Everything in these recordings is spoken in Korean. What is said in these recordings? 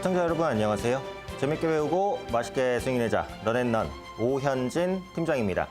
시청자 여러분 안녕하세요. 재밌게 배우고 맛있게 승인내자 런앤런 오현진 팀장입니다.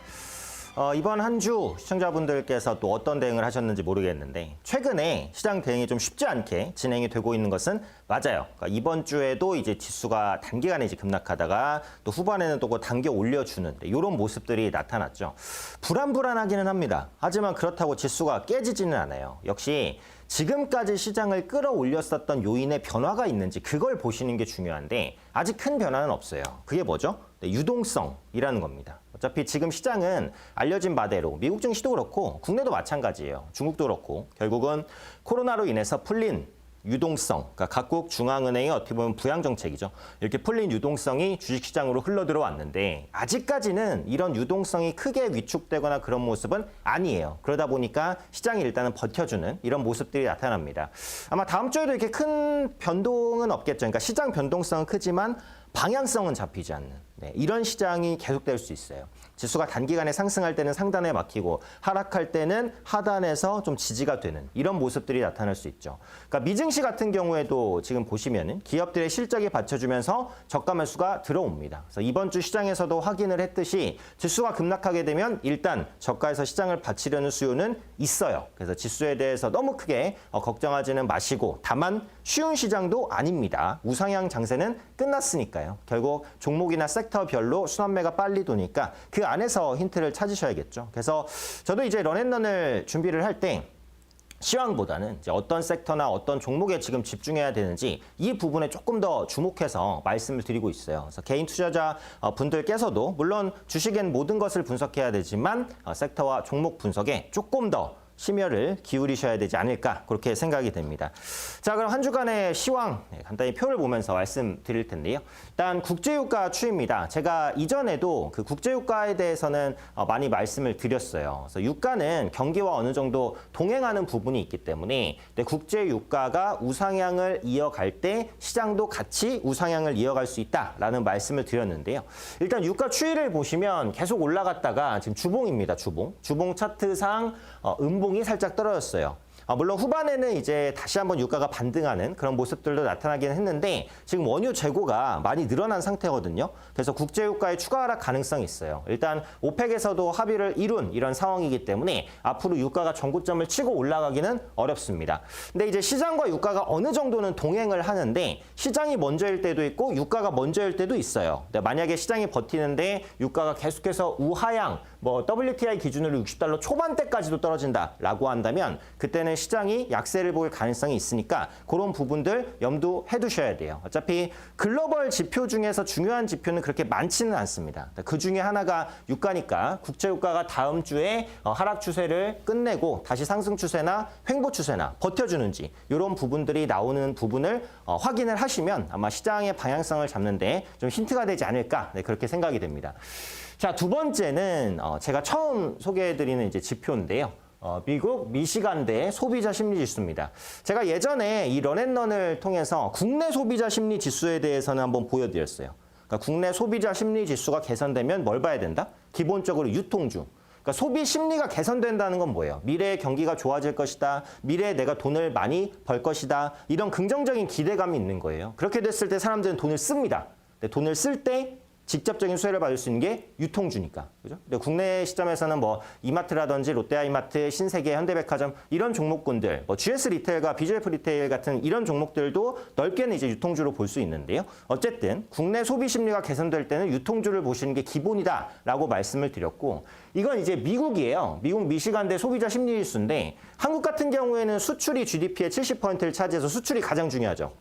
이번 한 주 시청자분들께서 또 어떤 대응을 하셨는지 모르겠는데 최근에 시장 대응이 좀 쉽지 않게 진행이 되고 있는 것은 맞아요. 그러니까 이번 주에도 이제 지수가 단기간에 이제 급락하다가 또 후반에는 또 당겨 올려주는 이런 모습들이 나타났죠. 불안하기는 합니다. 하지만 그렇다고 지수가 깨지지는 않아요. 역시 지금까지 시장을 끌어올렸었던 요인의 변화가 있는지 그걸 보시는 게 중요한데 아직 큰 변화는 없어요. 그게 뭐죠? 유동성이라는 겁니다. 어차피 지금 시장은 알려진 바대로 미국 증시도 그렇고 국내도 마찬가지예요. 중국도 그렇고 결국은 코로나로 인해서 풀린 유동성, 그러니까 각국 중앙은행의 어떻게 보면 부양 정책이죠. 이렇게 풀린 유동성이 주식시장으로 흘러들어왔는데 아직까지는 이런 유동성이 크게 위축되거나 그런 모습은 아니에요. 그러다 보니까 시장이 일단은 버텨주는 이런 모습들이 나타납니다. 아마 다음 주에도 이렇게 큰 변동은 없겠죠. 그러니까 시장 변동성은 크지만 방향성은 잡히지 않는 이런 시장이 계속될 수 있어요. 지수가 단기간에 상승할 때는 상단에 막히고 하락할 때는 하단에서 좀 지지가 되는 이런 모습들이 나타날 수 있죠. 그러니까 미증시 같은 경우에도 지금 보시면은 기업들의 실적이 받쳐주면서 저가 매수가 들어옵니다. 그래서 이번 주 시장에서도 확인을 했듯이 지수가 급락하게 되면 일단 저가에서 시장을 받치려는 수요는 있어요. 그래서 지수에 대해서 너무 크게 걱정하지는 마시고 다만 쉬운 시장도 아닙니다. 우상향 장세는 끝났으니까요. 결국 종목이나 섹터별로 순환매가 빨리 도니까 그 안에서 힌트를 찾으셔야겠죠. 그래서 저도 이제 런앤런을 준비를 할 때 시황보다는 이제 어떤 섹터나 어떤 종목에 지금 집중해야 되는지 이 부분에 조금 더 주목해서 말씀을 드리고 있어요. 그래서 개인 투자자 분들께서도 물론 주식엔 모든 것을 분석해야 되지만 섹터와 종목 분석에 조금 더 심혈을 기울이셔야 되지 않을까 그렇게 생각이 됩니다. 자, 그럼 한 주간의 시황 간단히 표를 보면서 말씀드릴 텐데요. 일단 국제유가 추이입니다. 제가 이전에도 그 국제유가에 대해서는 많이 말씀을 드렸어요. 그래서 유가는 경기와 어느 정도 동행하는 부분이 있기 때문에 국제유가가 우상향을 이어갈 때 시장도 같이 우상향을 이어갈 수 있다라는 말씀을 드렸는데요. 일단 유가 추이를 보시면 계속 올라갔다가 지금 주봉입니다. 주봉 차트상 음봉이 살짝 떨어졌어요. 물론 후반에는 이제 다시 한번 유가가 반등하는 그런 모습들도 나타나긴 했는데 지금 원유 재고가 많이 늘어난 상태거든요. 그래서 국제유가의 추가 하락 가능성이 있어요. 일단 오펙에서도 합의를 이룬 이런 상황이기 때문에 앞으로 유가가 전고점을 치고 올라가기는 어렵습니다. 근데 이제 시장과 유가가 어느 정도는 동행을 하는데 시장이 먼저일 때도 있고 유가가 먼저일 때도 있어요. 근데 만약에 시장이 버티는데 유가가 계속해서 우하향 WTI 기준으로 $60 초반대까지도 떨어진다라고 한다면 그때는 시장이 약세를 보일 가능성이 있으니까 그런 부분들 염두해 두셔야 돼요. 어차피 글로벌 지표 중에서 중요한 지표는 그렇게 많지는 않습니다. 그 중에 하나가 유가니까 국제유가가 다음 주에 하락 추세를 끝내고 다시 상승 추세나 횡보 추세나 버텨주는지 이런 부분들이 나오는 부분을 확인을 하시면 아마 시장의 방향성을 잡는 데 좀 힌트가 되지 않을까 그렇게 생각이 됩니다. 자, 두 번째는 제가 처음 소개해드리는 이제 지표인데요. 미국 미시간대 소비자 심리 지수입니다. 제가 예전에 이 런앤런을 통해서 국내 소비자 심리 지수에 대해서는 한번 보여드렸어요. 그러니까 국내 소비자 심리 지수가 개선되면 뭘 봐야 된다? 기본적으로 유통주. 그러니까 소비 심리가 개선된다는 건 뭐예요? 미래의 경기가 좋아질 것이다. 미래에 내가 돈을 많이 벌 것이다. 이런 긍정적인 기대감이 있는 거예요. 그렇게 됐을 때 사람들은 돈을 씁니다. 근데 돈을 쓸 때 직접적인 수혜를 받을 수 있는 게 유통주니까. 그죠? 근데 국내 시점에서는 이마트라든지 롯데하이마트, 신세계, 현대백화점 이런 종목군들, GS 리테일과 BGF 리테일 같은 이런 종목들도 넓게는 이제 유통주로 볼 수 있는데요. 어쨌든 국내 소비 심리가 개선될 때는 유통주를 보시는 게 기본이다라고 말씀을 드렸고 이건 이제 미국이에요. 미국 미시간대 소비자 심리 지수인데 한국 같은 경우에는 수출이 GDP의 70%를 차지해서 수출이 가장 중요하죠.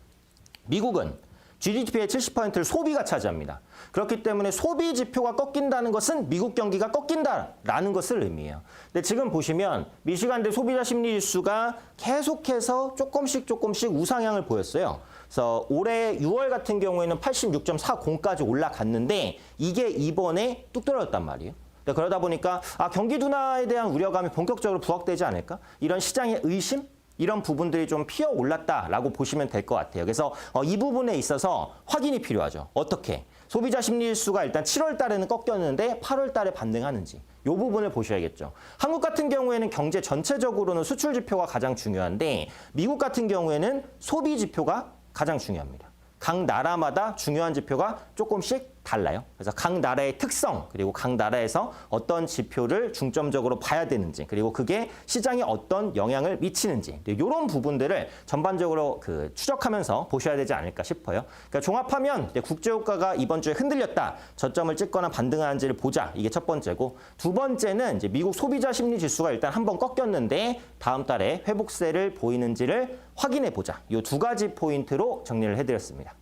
미국은 GDP의 70%를 소비가 차지합니다. 그렇기 때문에 소비 지표가 꺾인다는 것은 미국 경기가 꺾인다라는 것을 의미해요. 근데 지금 보시면 미시간대 소비자 심리 지수가 계속해서 조금씩 우상향을 보였어요. 그래서 올해 6월 같은 경우에는 86.40까지 올라갔는데 이게 이번에 뚝 떨어졌단 말이에요. 그러다 보니까 경기 둔화에 대한 우려감이 본격적으로 부각되지 않을까? 이런 시장의 의심? 이런 부분들이 좀 피어올랐다라고 보시면 될 것 같아요. 그래서 이 부분에 있어서 확인이 필요하죠. 어떻게? 소비자 심리지수가 일단 7월 달에는 꺾였는데 8월 달에 반등하는지 이 부분을 보셔야겠죠. 한국 같은 경우에는 경제 전체적으로는 수출 지표가 가장 중요한데 미국 같은 경우에는 소비 지표가 가장 중요합니다. 각 나라마다 중요한 지표가 조금씩 달라요. 그래서 각 나라의 특성, 그리고 각 나라에서 어떤 지표를 중점적으로 봐야 되는지, 그리고 그게 시장에 어떤 영향을 미치는지, 이런 부분들을 전반적으로 추적하면서 보셔야 되지 않을까 싶어요. 그러니까 종합하면 국제유가가 이번 주에 흔들렸다, 저점을 찍거나 반등하는지를 보자. 이게 첫 번째고, 두 번째는 이제 미국 소비자 심리 지수가 일단 한번 꺾였는데 다음 달에 회복세를 보이는지를 확인해 보자. 이 두 가지 포인트로 정리를 해드렸습니다.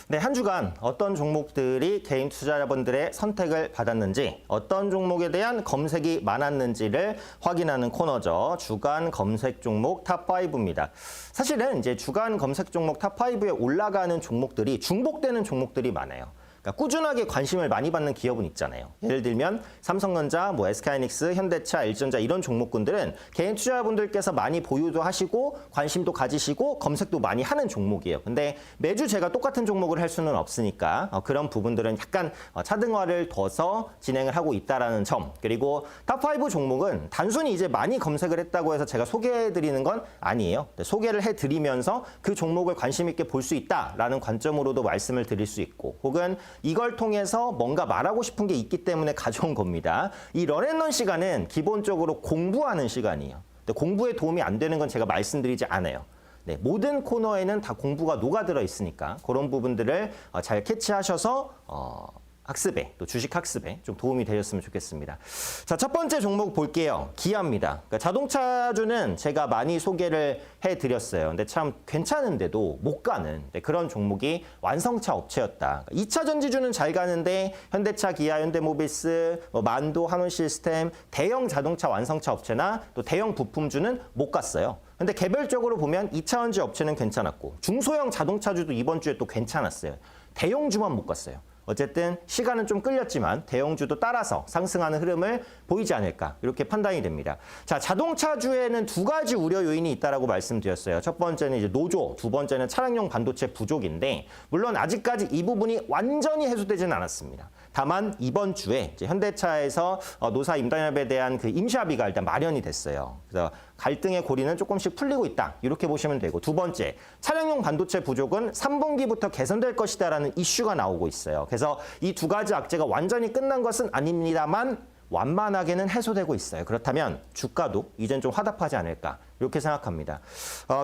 네, 한 주간 어떤 종목들이 개인 투자자분들의 선택을 받았는지, 어떤 종목에 대한 검색이 많았는지를 확인하는 코너죠. 주간 검색 종목 탑5입니다. 사실은 이제 주간 검색 종목 탑5에 올라가는 종목들이 중복되는 종목들이 많아요. 그러니까 꾸준하게 관심을 많이 받는 기업은 있잖아요. 예를 들면 삼성전자, SK하이닉스, 현대차, LG전자 이런 종목군들은 개인 투자자분들께서 많이 보유도 하시고 관심도 가지시고 검색도 많이 하는 종목이에요. 근데 매주 제가 똑같은 종목을 할 수는 없으니까 그런 부분들은 약간 차등화를 둬서 진행을 하고 있다는 점. 그리고 탑5 종목은 단순히 이제 많이 검색을 했다고 해서 제가 소개해드리는 건 아니에요. 소개를 해드리면서 그 종목을 관심 있게 볼 수 있다라는 관점으로도 말씀을 드릴 수 있고, 혹은 이걸 통해서 뭔가 말하고 싶은 게 있기 때문에 가져온 겁니다. 이 런앤런 시간은 기본적으로 공부하는 시간이에요. 근데 공부에 도움이 안 되는 건 제가 말씀드리지 않아요. 네, 모든 코너에는 다 공부가 녹아들어 있으니까 그런 부분들을 잘 캐치하셔서 학습에, 또 주식 학습에 좀 도움이 되셨으면 좋겠습니다. 자, 첫 번째 종목 볼게요. 기아입니다. 그러니까 자동차주는 제가 많이 소개를 해드렸어요. 근데 참 괜찮은데도 못 가는 그런 종목이 완성차 업체였다. 2차 전지주는 잘 가는데 현대차, 기아, 현대모비스, 만도, 한원시스템, 대형 자동차 완성차 업체나 또 대형 부품주는 못 갔어요. 근데 개별적으로 보면 2차 전지 업체는 괜찮았고 중소형 자동차주도 이번 주에 또 괜찮았어요. 대형주만 못 갔어요. 어쨌든 시간은 좀 끌렸지만 대형주도 따라서 상승하는 흐름을 보이지 않을까, 이렇게 판단이 됩니다. 자, 자동차주에는 두 가지 우려 요인이 있다라고 말씀드렸어요. 첫 번째는 이제 노조, 두 번째는 차량용 반도체 부족인데, 물론 아직까지 이 부분이 완전히 해소되지는 않았습니다. 다만 이번 주에 이제 현대차에서 노사 임단협에 대한 임시 합의가 일단 마련이 됐어요. 그래서 갈등의 고리는 조금씩 풀리고 있다, 이렇게 보시면 되고, 두 번째, 차량용 반도체 부족은 3분기부터 개선될 것이다라는 이슈가 나오고 있어요. 그래서 이 두 가지 악재가 완전히 끝난 것은 아닙니다만 완만하게는 해소되고 있어요. 그렇다면 주가도 이젠 좀 화답하지 않을까, 이렇게 생각합니다.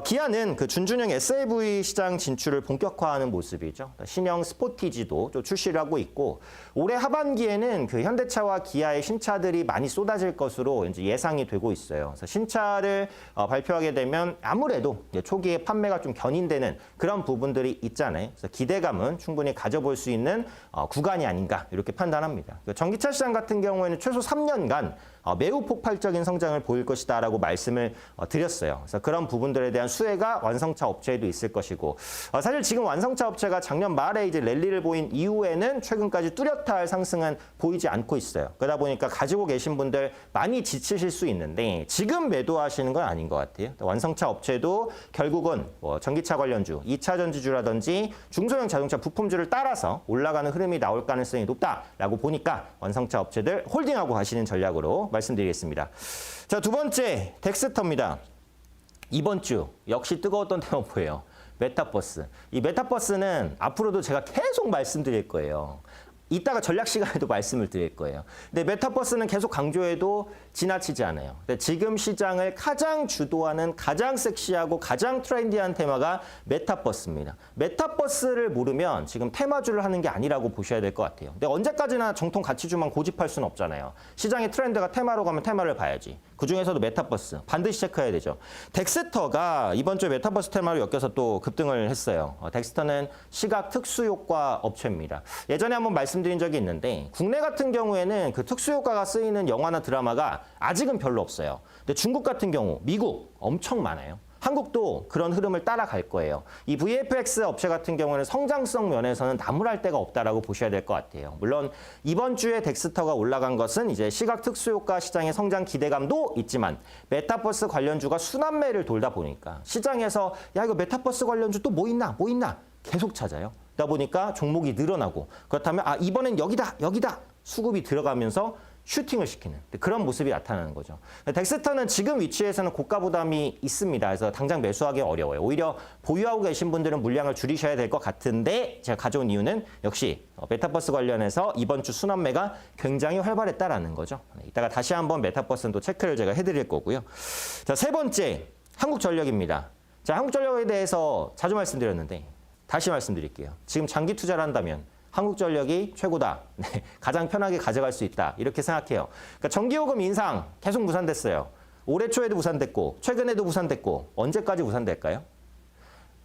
기아는 준준형 SAV 시장 진출을 본격화하는 모습이죠. 신형 스포티지도 좀 출시를 하고 있고, 올해 하반기에는 현대차와 기아의 신차들이 많이 쏟아질 것으로 이제 예상이 되고 있어요. 그래서 신차를 발표하게 되면 아무래도 초기에 판매가 좀 견인되는 그런 부분들이 있잖아요. 그래서 기대감은 충분히 가져볼 수 있는 구간이 아닌가, 이렇게 판단합니다. 전기차 시장 같은 경우에는 최소 3년간 매우 폭발적인 성장을 보일 것이다라고 말씀을 드렸어요. 그래서 그런 부분들에 대한 수혜가 완성차 업체에도 있을 것이고, 사실 지금 완성차 업체가 작년 말에 이제 랠리를 보인 이후에는 최근까지 뚜렷한 상승은 보이지 않고 있어요. 그러다 보니까 가지고 계신 분들 많이 지치실 수 있는데 지금 매도하시는 건 아닌 것 같아요. 완성차 업체도 결국은 전기차 관련주, 2차 전지주라든지 중소형 자동차 부품주를 따라서 올라가는 흐름이 나올 가능성이 높다라고 보니까 완성차 업체들 홀딩하고 가시는 전략으로 말씀드리겠습니다. 자, 두 번째, 덱스터입니다. 이번 주 역시 뜨거웠던 테마포예요. 메타버스. 이 메타버스는 앞으로도 제가 계속 말씀드릴 거예요. 이따가 전략 시간에도 말씀을 드릴 거예요. 근데 메타버스는 계속 강조해도 지나치지 않아요. 근데 지금 시장을 가장 주도하는, 가장 섹시하고 가장 트렌디한 테마가 메타버스입니다. 메타버스를 모르면 지금 테마주를 하는 게 아니라고 보셔야 될 것 같아요. 근데 언제까지나 정통 가치주만 고집할 수는 없잖아요. 시장의 트렌드가 테마로 가면 테마를 봐야지. 그중에서도 메타버스 반드시 체크해야 되죠. 덱스터가 이번 주에 메타버스 테마로 엮여서 또 급등을 했어요. 덱스터는 시각 특수효과 업체입니다. 예전에 한번 말씀드린 적이 있는데, 국내 같은 경우에는 특수효과가 쓰이는 영화나 드라마가 아직은 별로 없어요. 근데 중국 같은 경우, 미국 엄청 많아요. 한국도 그런 흐름을 따라갈 거예요. 이 VFX 업체 같은 경우는 성장성 면에서는 나무랄 데가 없다라고 보셔야 될 것 같아요. 물론 이번 주에 덱스터가 올라간 것은 이제 시각 특수효과 시장의 성장 기대감도 있지만 메타버스 관련주가 순환매를 돌다 보니까 시장에서 야, 이거 메타버스 관련주 또 뭐 있나 계속 찾아요. 그러다 보니까 종목이 늘어나고, 그렇다면 이번엔 여기다 수급이 들어가면서 슈팅을 시키는 그런 모습이 나타나는 거죠. 덱스터는 지금 위치에서는 고가 부담이 있습니다. 그래서 당장 매수하기 어려워요. 오히려 보유하고 계신 분들은 물량을 줄이셔야 될 것 같은데 제가 가져온 이유는 역시 메타버스 관련해서 이번 주 순환매가 굉장히 활발했다라는 거죠. 이따가 다시 한번 메타버스는 또 체크를 제가 해드릴 거고요. 자, 세 번째, 한국전력입니다. 자, 한국전력에 대해서 자주 말씀드렸는데 다시 말씀드릴게요. 지금 장기 투자를 한다면 한국전력이 최고다. 네, 가장 편하게 가져갈 수 있다. 이렇게 생각해요. 그러니까 전기요금 인상 계속 무산됐어요. 올해 초에도 무산됐고 최근에도 무산됐고 언제까지 무산될까요?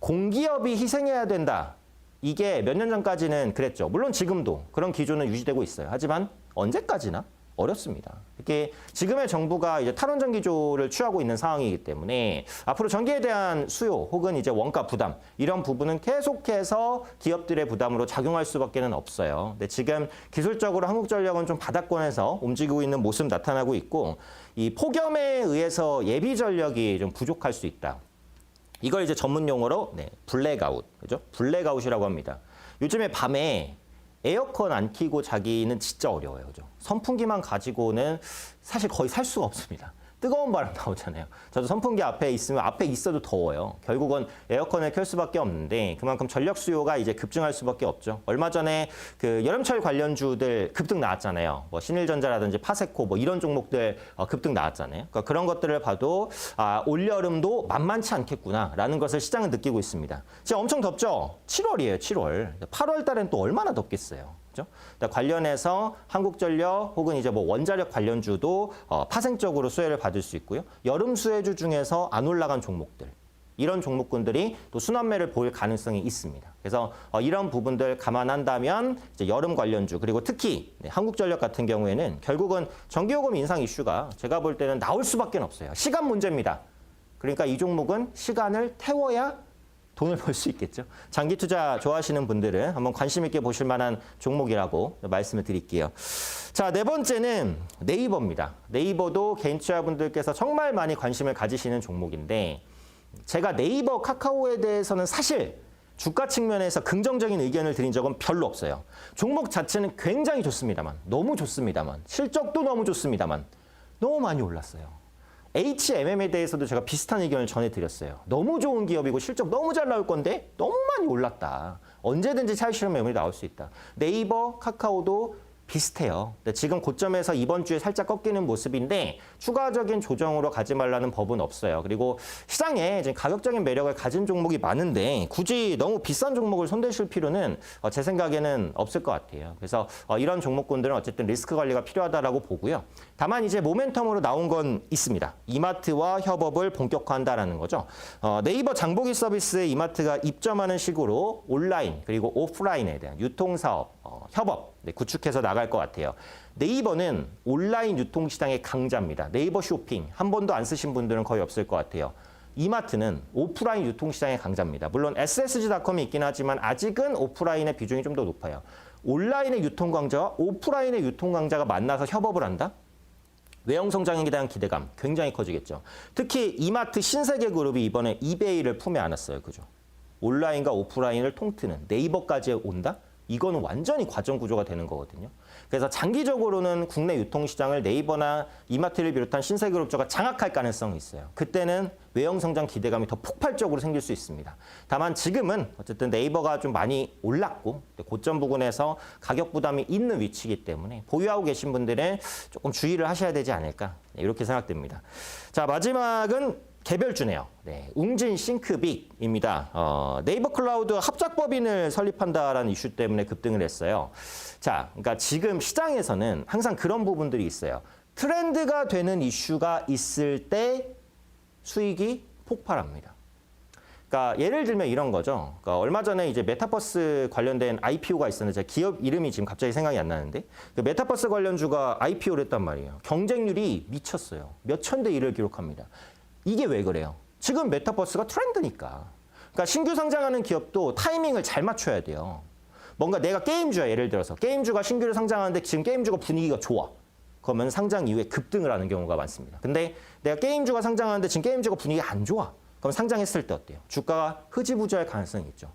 공기업이 희생해야 된다. 이게 몇 년 전까지는 그랬죠. 물론 지금도 그런 기조는 유지되고 있어요. 하지만 언제까지나 어렵습니다. 특히 지금의 정부가 이제 탈원전 기조를 취하고 있는 상황이기 때문에 앞으로 전기에 대한 수요 혹은 이제 원가 부담 이런 부분은 계속해서 기업들의 부담으로 작용할 수밖에는 없어요. 근데 지금 기술적으로 한국전력은 좀 바닥권에서 움직이고 있는 모습 나타나고 있고 이 폭염에 의해서 예비 전력이 좀 부족할 수 있다. 이걸 이제 전문 용어로 블랙아웃, 그죠? 블랙아웃이라고 합니다. 요즘에 밤에 에어컨 안 켜고 자기는 진짜 어려워요. 그죠? 선풍기만 가지고는 사실 거의 살 수가 없습니다. 뜨거운 바람 나오잖아요. 저도 선풍기 앞에 있으면 앞에 있어도 더워요. 결국은 에어컨을 켤 수밖에 없는데 그만큼 전력 수요가 이제 급증할 수밖에 없죠. 얼마 전에 그 여름철 관련주들 급등 나왔잖아요. 뭐 신일전자라든지 파세코 뭐 이런 종목들 급등 나왔잖아요. 그러니까 그런 것들을 봐도 올여름도 만만치 않겠구나라는 것을 시장은 느끼고 있습니다. 지금 엄청 덥죠? 7월이에요, 7월. 8월 달엔 또 얼마나 덥겠어요. 그렇죠? 관련해서 한국전력 혹은 이제 뭐 원자력 관련주도 파생적으로 수혜를 받을 수 있고요. 여름 수혜주 중에서 안 올라간 종목들, 이런 종목군들이 또 순환매를 보일 가능성이 있습니다. 그래서 이런 부분들 감안한다면 이제 여름 관련주 그리고 특히 한국전력 같은 경우에는 결국은 전기요금 인상 이슈가 제가 볼 때는 나올 수밖에 없어요. 시간 문제입니다. 그러니까 이 종목은 시간을 태워야 돈을 벌 수 있겠죠. 장기 투자 좋아하시는 분들은 한번 관심 있게 보실 만한 종목이라고 말씀을 드릴게요. 자, 네 번째는 네이버입니다. 네이버도 개인 투자분들께서 정말 많이 관심을 가지시는 종목인데 제가 네이버, 카카오에 대해서는 사실 주가 측면에서 긍정적인 의견을 드린 적은 별로 없어요. 종목 자체는 굉장히 좋습니다만, 너무 좋습니다만, 실적도 너무 좋습니다만 너무 많이 올랐어요. HMM에 대해서도 제가 비슷한 의견을 전해드렸어요. 너무 좋은 기업이고 실적 너무 잘 나올 건데 너무 많이 올랐다. 언제든지 차익 실현 매물이 나올 수 있다. 네이버, 카카오도 비슷해요. 지금 고점에서 이번 주에 살짝 꺾이는 모습인데 추가적인 조정으로 가지 말라는 법은 없어요. 그리고 시장에 지금 가격적인 매력을 가진 종목이 많은데 굳이 너무 비싼 종목을 손대실 필요는 제 생각에는 없을 것 같아요. 그래서 이런 종목군들은 어쨌든 리스크 관리가 필요하다라고 보고요. 다만 이제 모멘텀으로 나온 건 있습니다. 이마트와 협업을 본격화한다라는 거죠. 네이버 장보기 서비스에 이마트가 입점하는 식으로 온라인 그리고 오프라인에 대한 유통사업 협업 구축해서 나갈 것 같아요. 네이버는 온라인 유통시장의 강자입니다. 네이버 쇼핑 한 번도 안 쓰신 분들은 거의 없을 것 같아요. 이마트는 오프라인 유통시장의 강자입니다. 물론 SSG닷컴이 있긴 하지만 아직은 오프라인의 비중이 좀 더 높아요. 온라인의 유통 강자와 오프라인의 유통 강자가 만나서 협업을 한다? 외형 성장에 대한 기대감 굉장히 커지겠죠. 특히 이마트 신세계그룹이 이번에 이베이를 품에 안았어요. 그죠? 온라인과 오프라인을 통트는 네이버까지 온다? 이거는 완전히 과정 구조가 되는 거거든요. 그래서 장기적으로는 국내 유통시장을 네이버나 이마트를 비롯한 신세그룹주가 장악할 가능성이 있어요. 그때는 외형 성장 기대감이 더 폭발적으로 생길 수 있습니다. 다만 지금은 어쨌든 네이버가 좀 많이 올랐고 고점 부근에서 가격 부담이 있는 위치이기 때문에 보유하고 계신 분들은 조금 주의를 하셔야 되지 않을까 이렇게 생각됩니다. 자, 마지막은 개별주네요. 웅진 싱크빅입니다. 네이버 클라우드 합작법인을 설립한다라는 이슈 때문에 급등을 했어요. 자, 그러니까 지금 시장에서는 항상 그런 부분들이 있어요. 트렌드가 되는 이슈가 있을 때 수익이 폭발합니다. 그러니까 예를 들면 이런 거죠. 그러니까 얼마 전에 이제 메타버스 관련된 IPO가 있었는데 제가 기업 이름이 지금 갑자기 생각이 안 나는데 그 메타버스 관련주가 IPO를 했단 말이에요. 경쟁률이 미쳤어요. 몇천 대 1을 기록합니다. 이게 왜 그래요? 지금 메타버스가 트렌드니까. 그러니까 신규 상장하는 기업도 타이밍을 잘 맞춰야 돼요. 뭔가 내가 게임주야, 예를 들어서. 게임주가 신규를 상장하는데 지금 게임주가 분위기가 좋아. 그러면 상장 이후에 급등을 하는 경우가 많습니다. 근데 내가 게임주가 상장하는데 지금 게임주가 분위기가 안 좋아. 그럼 상장했을 때 어때요? 주가가 흐지부지할 가능성이 있죠.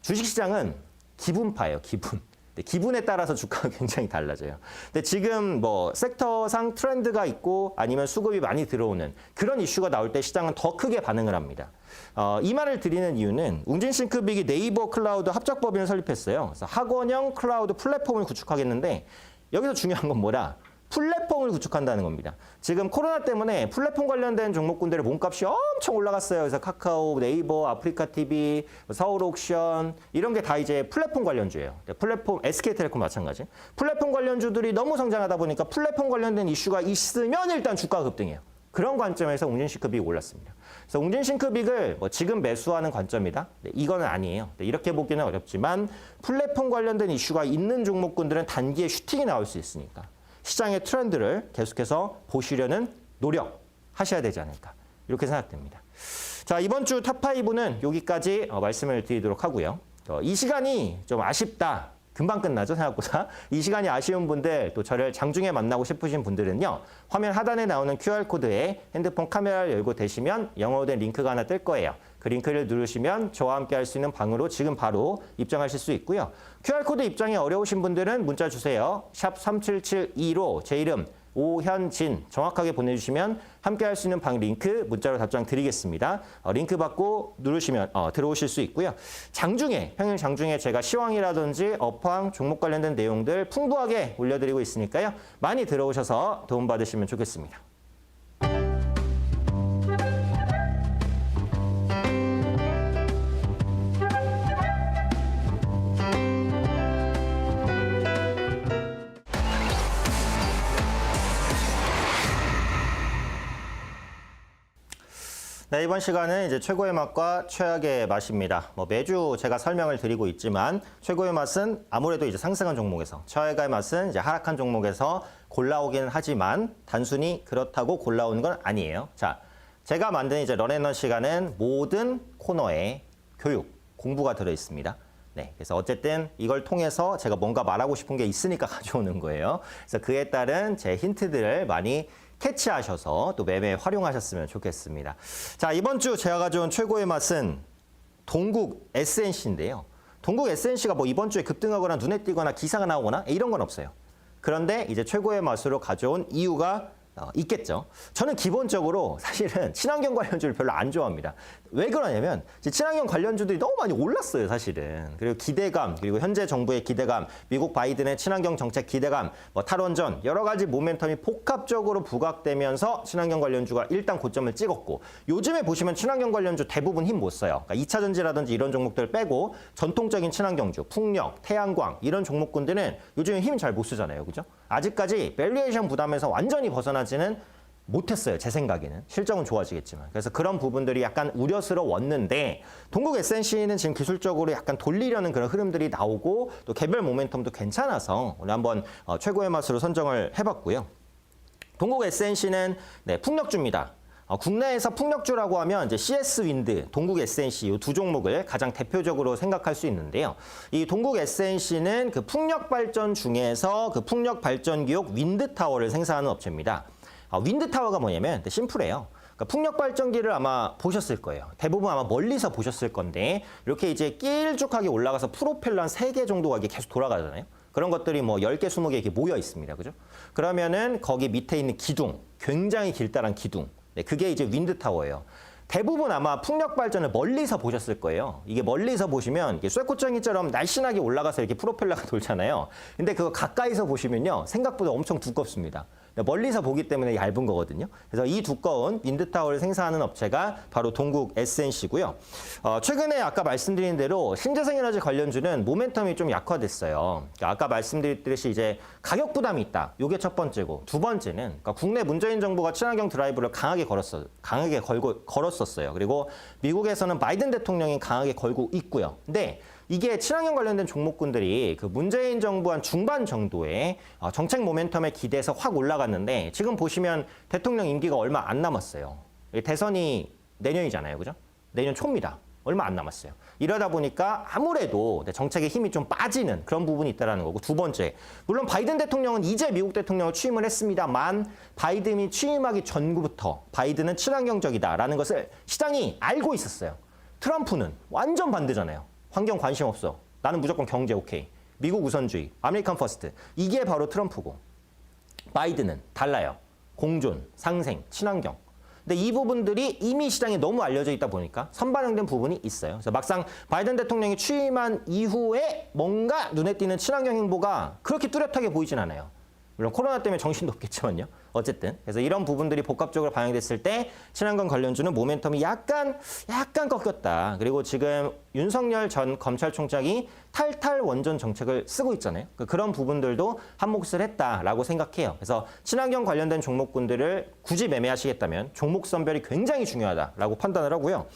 주식시장은 기분파예요, 기분. 기분에 따라서 주가가 굉장히 달라져요. 근데 지금 뭐 섹터상 트렌드가 있고 아니면 수급이 많이 들어오는 그런 이슈가 나올 때 시장은 더 크게 반응을 합니다. 이 말을 드리는 이유는 웅진싱크빅이 네이버 클라우드 합작법인을 설립했어요. 그래서 학원형 클라우드 플랫폼을 구축하겠는데 여기서 중요한 건 뭐라? 플랫폼을 구축한다는 겁니다. 지금 코로나 때문에 플랫폼 관련된 종목군들의 몸값이 엄청 올라갔어요. 그래서 카카오, 네이버, 아프리카TV, 서울옥션 이런 게 다 이제 플랫폼 관련주예요. 플랫폼, SK텔레콤 마찬가지. 플랫폼 관련주들이 너무 성장하다 보니까 플랫폼 관련된 이슈가 있으면 일단 주가가 급등해요. 그런 관점에서 웅진싱크빅이 올랐습니다. 그래서 웅진싱크빅을 뭐 지금 매수하는 관점이다? 이거는 아니에요. 이렇게 보기는 어렵지만 플랫폼 관련된 이슈가 있는 종목군들은 단기에 슈팅이 나올 수 있으니까 시장의 트렌드를 계속해서 보시려는 노력하셔야 되지 않을까 이렇게 생각됩니다. 자, 이번 주 탑5는 여기까지 말씀을 드리도록 하고요. 이 시간이 좀 아쉽다. 금방 끝나죠, 생각보다. 이 시간이 아쉬운 분들, 또 저를 장중에 만나고 싶으신 분들은요. 화면 하단에 나오는 QR코드에 핸드폰 카메라를 열고 대시면 영어로 된 링크가 하나 뜰 거예요. 그 링크를 누르시면 저와 함께 할 수 있는 방으로 지금 바로 입장하실 수 있고요. QR코드 입장이 어려우신 분들은 문자 주세요. 샵 3772로 제 이름 오현진 정확하게 보내주시면 함께 할 수 있는 방 링크 문자로 답장 드리겠습니다. 링크 받고 누르시면 들어오실 수 있고요. 장중에, 평일 장중에 제가 시황이라든지 업황, 종목 관련된 내용들 풍부하게 올려드리고 있으니까요. 많이 들어오셔서 도움받으시면 좋겠습니다. 네, 이번 시간은 이제 최고의 맛과 최악의 맛입니다. 뭐 매주 제가 설명을 드리고 있지만 최고의 맛은 아무래도 이제 상승한 종목에서, 최악의 맛은 이제 하락한 종목에서 골라오기는 하지만 단순히 그렇다고 골라오는 건 아니에요. 자, 제가 만든 이제 런앤런 시간은 모든 코너에 교육, 공부가 들어 있습니다. 네, 그래서 어쨌든 이걸 통해서 제가 뭔가 말하고 싶은 게 있으니까 가져오는 거예요. 그래서 그에 따른 제 힌트들을 많이 캐치하셔서 또 매매에 활용하셨으면 좋겠습니다. 자, 이번 주 제가 가져온 최고의 맛은 동국 SNC인데요. 동국 SNC가 뭐 이번 주에 급등하거나 눈에 띄거나 기사가 나오거나 이런 건 없어요. 그런데 이제 최고의 맛으로 가져온 이유가 있겠죠. 저는 기본적으로 사실은 친환경 관련주를 별로 안 좋아합니다. 왜 그러냐면 친환경 관련주들이 너무 많이 올랐어요, 사실은. 그리고 기대감, 그리고 현재 정부의 기대감, 미국 바이든의 친환경 정책 기대감, 뭐 탈원전 여러 가지 모멘텀이 복합적으로 부각되면서 친환경 관련주가 일단 고점을 찍었고 요즘에 보시면 친환경 관련주 대부분 힘 못 써요. 그러니까 2차 전지라든지 이런 종목들 빼고 전통적인 친환경주, 풍력, 태양광 이런 종목군들은 요즘에 힘 잘 못 쓰잖아요, 그죠? 아직까지 밸류에이션 부담에서 완전히 벗어나지는 못했어요. 제 생각에는. 실적은 좋아지겠지만. 그래서 그런 부분들이 약간 우려스러웠는데 동국 SNC는 지금 기술적으로 약간 돌리려는 그런 흐름들이 나오고 또 개별 모멘텀도 괜찮아서 오늘 한번 최고의 맛으로 선정을 해봤고요. 동국 SNC는 풍력주입니다. 국내에서 풍력주라고 하면 이제 CS 윈드, 동국 SNC 이 두 종목을 가장 대표적으로 생각할 수 있는데요. 이 동국 SNC는 그 풍력 발전 중에서 그 풍력 발전 기업 윈드 타워를 생산하는 업체입니다. 윈드 타워가 뭐냐면 심플해요. 그러니까 풍력 발전기를 아마 보셨을 거예요. 대부분 아마 멀리서 보셨을 건데 이렇게 이제 길쭉하게 올라가서 프로펠러 한 3개 정도가 이게 계속 돌아가잖아요. 그런 것들이 뭐 10개, 20개 이렇게 모여 있습니다. 그죠? 그러면은 거기 밑에 있는 기둥, 굉장히 길다란 기둥. 네, 그게 이제 윈드 타워예요. 대부분 아마 풍력 발전을 멀리서 보셨을 거예요. 이게 멀리서 보시면 이게 쇠꼬챙이처럼 날씬하게 올라가서 이렇게 프로펠러가 돌잖아요. 근데 그거 가까이서 보시면요. 생각보다 엄청 두껍습니다. 멀리서 보기 때문에 얇은 거거든요. 그래서 이 두꺼운 윈드타워를 생산하는 업체가 바로 동국 SNC고요. 최근에 아까 말씀드린 대로 신재생에너지 관련주는 모멘텀이 좀 약화됐어요. 그러니까 아까 말씀드렸듯이 이제 가격 부담이 있다. 이게 첫 번째고 두 번째는 그러니까 국내 문재인 정부가 친환경 드라이브를 강하게 걸었었어요. 그리고 미국에서는 바이든 대통령이 강하게 걸고 있고요. 근데 이게 친환경 관련된 종목군들이 그 문재인 정부 한 중반 정도에 정책 모멘텀에 기대해서 확 올라갔는데 지금 보시면 대통령 임기가 얼마 안 남았어요. 대선이 내년이잖아요. 그죠? 내년 초입니다. 얼마 안 남았어요. 이러다 보니까 아무래도 정책의 힘이 좀 빠지는 그런 부분이 있다는 거고 두 번째, 물론 바이든 대통령은 이제 미국 대통령을 취임을 했습니다만 바이든이 취임하기 전부터 바이든은 친환경적이다라는 것을 시장이 알고 있었어요. 트럼프는 완전 반대잖아요. 환경 관심 없어. 나는 무조건 경제 오케이. 미국 우선주의, 아메리칸 퍼스트. 이게 바로 트럼프고 바이든은 달라요. 공존, 상생, 친환경. 근데 이 부분들이 이미 시장에 너무 알려져 있다 보니까 선반영된 부분이 있어요. 그래서 막상 바이든 대통령이 취임한 이후에 뭔가 눈에 띄는 친환경 행보가 그렇게 뚜렷하게 보이진 않아요. 물론 코로나 때문에 정신도 없겠지만요. 어쨌든 그래서 이런 부분들이 복합적으로 반영됐을 때 친환경 관련주는 모멘텀이 약간 꺾였다. 그리고 지금 윤석열 전 검찰총장이 탈탈 원전 정책을 쓰고 있잖아요. 그런 부분들도 한 몫을 했다라고 생각해요. 그래서 친환경 관련된 종목군들을 굳이 매매하시겠다면 종목 선별이 굉장히 중요하다라고 판단을 하고요.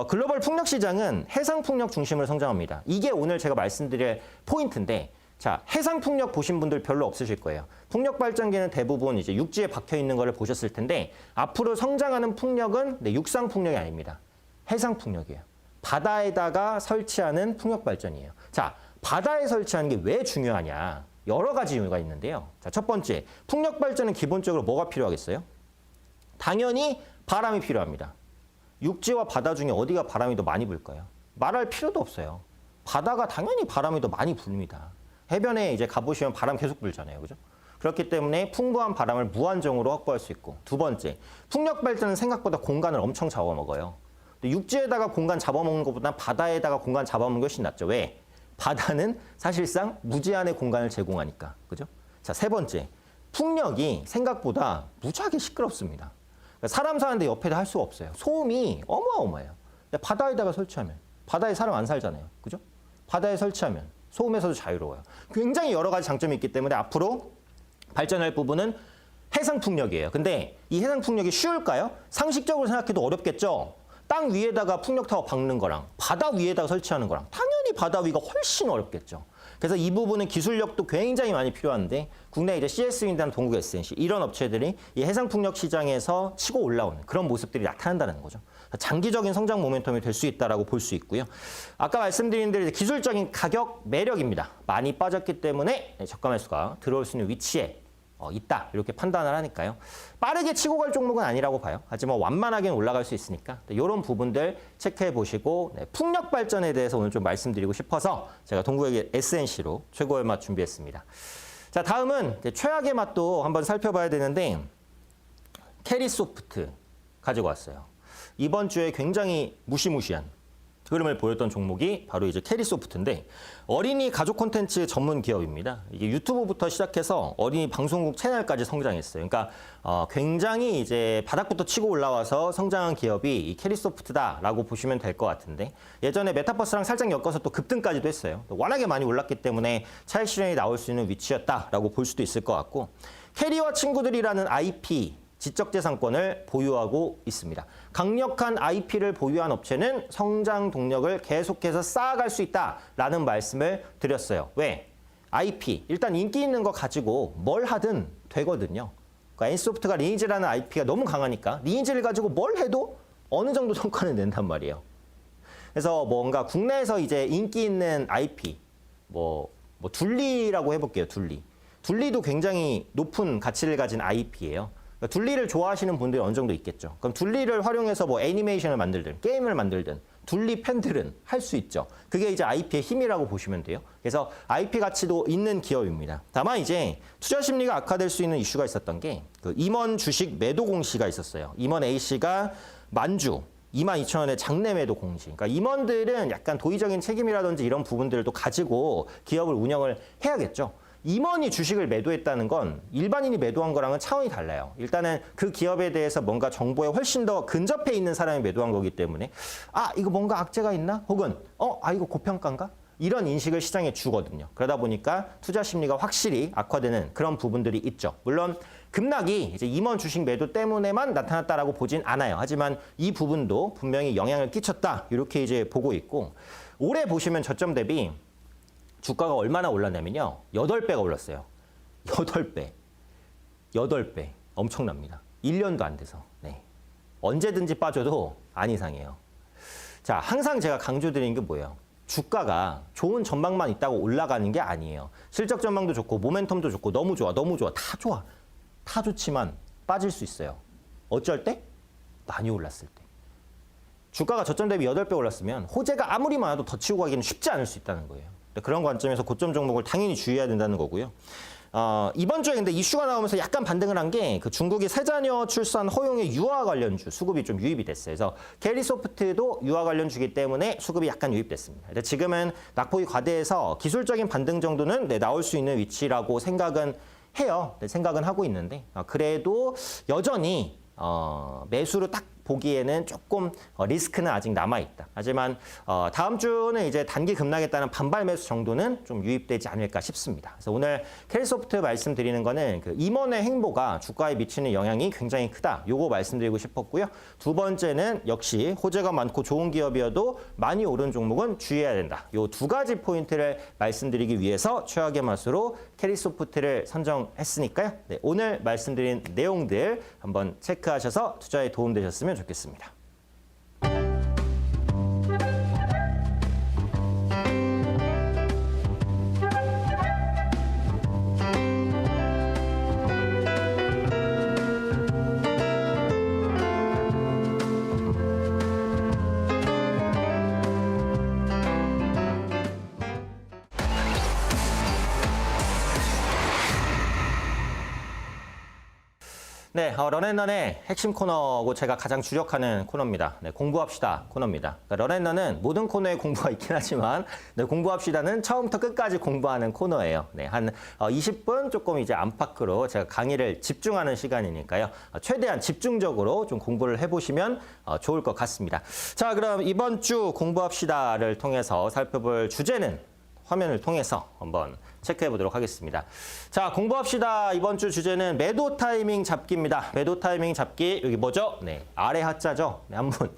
글로벌 풍력 시장은 해상 풍력 중심으로 성장합니다. 이게 오늘 제가 말씀드릴 포인트인데 자, 해상 풍력 보신 분들 별로 없으실 거예요. 풍력 발전기는 대부분 이제 육지에 박혀 있는 거를 보셨을 텐데 앞으로 성장하는 풍력은 육상 풍력이 아닙니다. 해상 풍력이에요. 바다에다가 설치하는 풍력 발전이에요. 자, 바다에 설치하는 게 왜 중요하냐? 여러 가지 이유가 있는데요. 자, 첫 번째, 풍력 발전은 기본적으로 뭐가 필요하겠어요? 당연히 바람이 필요합니다. 육지와 바다 중에 어디가 바람이 더 많이 불까요? 말할 필요도 없어요. 바다가 당연히 바람이 더 많이 불립니다. 해변에 이제 가보시면 바람 계속 불잖아요. 그죠? 그렇기 때문에 풍부한 바람을 무한정으로 확보할 수 있고 두 번째, 풍력 발전은 생각보다 공간을 엄청 잡아먹어요. 근데 육지에다가 공간 잡아먹는 것보다 바다에다가 공간 잡아먹는 게 훨씬 낫죠. 왜? 바다는 사실상 무제한의 공간을 제공하니까. 그죠? 자, 세 번째, 풍력이 생각보다 무지하게 시끄럽습니다. 그러니까 사람 사는데 옆에다 할 수가 없어요. 소음이 어마어마해요. 근데 바다에다가 설치하면 바다에 사람 안 살잖아요. 그죠? 바다에 설치하면 소음에서도 자유로워요. 굉장히 여러 가지 장점이 있기 때문에 앞으로 발전할 부분은 해상 풍력이에요. 근데 이 해상 풍력이 쉬울까요? 상식적으로 생각해도 어렵겠죠? 땅 위에다가 풍력타워 박는 거랑 바다 위에다가 설치하는 거랑 당연히 바다 위가 훨씬 어렵겠죠. 그래서 이 부분은 기술력도 굉장히 많이 필요한데 국내 이제 CS윈드나 동국 SNC 이런 업체들이 이 해상 풍력 시장에서 치고 올라오는 그런 모습들이 나타난다는 거죠. 장기적인 성장 모멘텀이 될 수 있다라고 볼 수 있고요. 아까 말씀드린 대로 기술적인 가격 매력입니다. 많이 빠졌기 때문에 저가 매수가 들어올 수 있는 위치에 있다 이렇게 판단을 하니까요. 빠르게 치고 갈 종목은 아니라고 봐요. 하지만 완만하게는 올라갈 수 있으니까 이런 부분들 체크해 보시고 풍력 발전에 대해서 오늘 좀 말씀드리고 싶어서 제가 동국의 SNC로 최고의 맛 준비했습니다. 자, 다음은 최악의 맛도 한번 살펴봐야 되는데 캐리소프트 가지고 왔어요. 이번 주에 굉장히 무시무시한 흐름을 보였던 종목이 바로 이제 캐리소프트인데 어린이 가족 콘텐츠 전문 기업입니다. 이게 유튜브부터 시작해서 어린이 방송국 채널까지 성장했어요. 그러니까 굉장히 이제 바닥부터 치고 올라와서 성장한 기업이 이 캐리소프트다라고 보시면 될 것 같은데 예전에 메타버스랑 살짝 엮어서 또 급등까지도 했어요. 워낙에 많이 올랐기 때문에 차익 실현이 나올 수 있는 위치였다라고 볼 수도 있을 것 같고 캐리와 친구들이라는 IP 지적재산권을 보유하고 있습니다. 강력한 IP를 보유한 업체는 성장 동력을 계속해서 쌓아갈 수 있다라는 말씀을 드렸어요. 왜? IP, 일단 인기 있는 거 가지고 뭘 하든 되거든요. 그러니까 NC소프트가 리니지라는 IP가 너무 강하니까 리니지를 가지고 뭘 해도 어느 정도 성과는 낸단 말이에요. 그래서 뭔가 국내에서 이제 인기 있는 IP, 둘리라고 해볼게요. 둘리도 굉장히 높은 가치를 가진 IP예요. 그러니까 둘리를 좋아하시는 분들이 어느 정도 있겠죠. 그럼 둘리를 활용해서 애니메이션을 만들든 게임을 만들든 둘리 팬들은 할 수 있죠. 그게 이제 IP의 힘이라고 보시면 돼요. 그래서 IP 가치도 있는 기업입니다. 다만 이제 투자 심리가 악화될 수 있는 이슈가 있었던 게 그 임원 주식 매도 공시가 있었어요. 임원 A씨가 만주 22,000원의 장내 매도 공시. 그러니까 임원들은 약간 도의적인 책임이라든지 이런 부분들도 가지고 기업을 운영을 해야겠죠. 임원이 주식을 매도했다는 건 일반인이 매도한 거랑은 차원이 달라요. 일단은 그 기업에 대해서 뭔가 정보에 훨씬 더 근접해 있는 사람이 매도한 거기 때문에 이거 뭔가 악재가 있나? 혹은 이거 고평가인가? 이런 인식을 시장에 주거든요. 그러다 보니까 투자 심리가 확실히 악화되는 그런 부분들이 있죠. 물론 급락이 이제 임원 주식 매도 때문에만 나타났다라고 보진 않아요. 하지만 이 부분도 분명히 영향을 끼쳤다. 이렇게 이제 보고 있고 올해 보시면 저점 대비 주가가 얼마나 올랐냐면요. 8배가 올랐어요. 8배. 엄청납니다. 1년도 안 돼서. 네. 언제든지 빠져도 안 이상해요. 자, 항상 제가 강조드리는 게 뭐예요? 주가가 좋은 전망만 있다고 올라가는 게 아니에요. 실적 전망도 좋고 모멘텀도 좋고 너무 좋아. 다 좋아. 다 좋지만 빠질 수 있어요. 어쩔 때? 많이 올랐을 때. 주가가 저점 대비 8배 올랐으면 호재가 아무리 많아도 더 치고 가기는 쉽지 않을 수 있다는 거예요. 그런 관점에서 고점 종목을 당연히 주의해야 된다는 거고요. 이번 주에 근데 이슈가 나오면서 약간 반등을 한 게 그 중국이 세자녀 출산 허용의 유아 관련주 수급이 좀 유입이 됐어요. 그래서 캐리소프트도 유아 관련주기 때문에 수급이 약간 유입됐습니다. 근데 지금은 낙폭이 과대해서 기술적인 반등 정도는 나올 수 있는 위치라고 생각은 해요. 생각은 하고 있는데 그래도 여전히 매수로 딱 보기에는 조금 리스크는 아직 남아있다. 하지만 다음 주는 이제 단기 급락했다는 반발 매수 정도는 좀 유입되지 않을까 싶습니다. 그래서 오늘 캐리소프트 말씀드리는 거는 그 임원의 행보가 주가에 미치는 영향이 굉장히 크다. 요거 말씀드리고 싶었고요. 두 번째는 역시 호재가 많고 좋은 기업이어도 많이 오른 종목은 주의해야 된다. 요 두 가지 포인트를 말씀드리기 위해서 최악의 맛으로 캐리소프트를 선정했으니까요. 네, 오늘 말씀드린 내용들 한번 체크하셔서 투자에 도움되셨으면 좋겠습니다. 네, 런앤런의 핵심 코너고 제가 가장 주력하는 코너입니다. 네, 공부합시다 코너입니다. 그러니까 런앤런은 모든 코너에 공부가 있긴 하지만 네, 공부합시다는 처음부터 끝까지 공부하는 코너예요. 네, 한 20분 조금 이제 안팎으로 제가 강의를 집중하는 시간이니까요. 최대한 집중적으로 좀 공부를 해보시면 좋을 것 같습니다. 자, 그럼 이번 주 공부합시다를 통해서 살펴볼 주제는 화면을 통해서 한번 체크해 보도록 하겠습니다. 자, 공부합시다. 이번 주 주제는 매도 타이밍 잡기입니다. 매도 타이밍 잡기, 여기 뭐죠? 네, 아래 하자죠. 네, 한번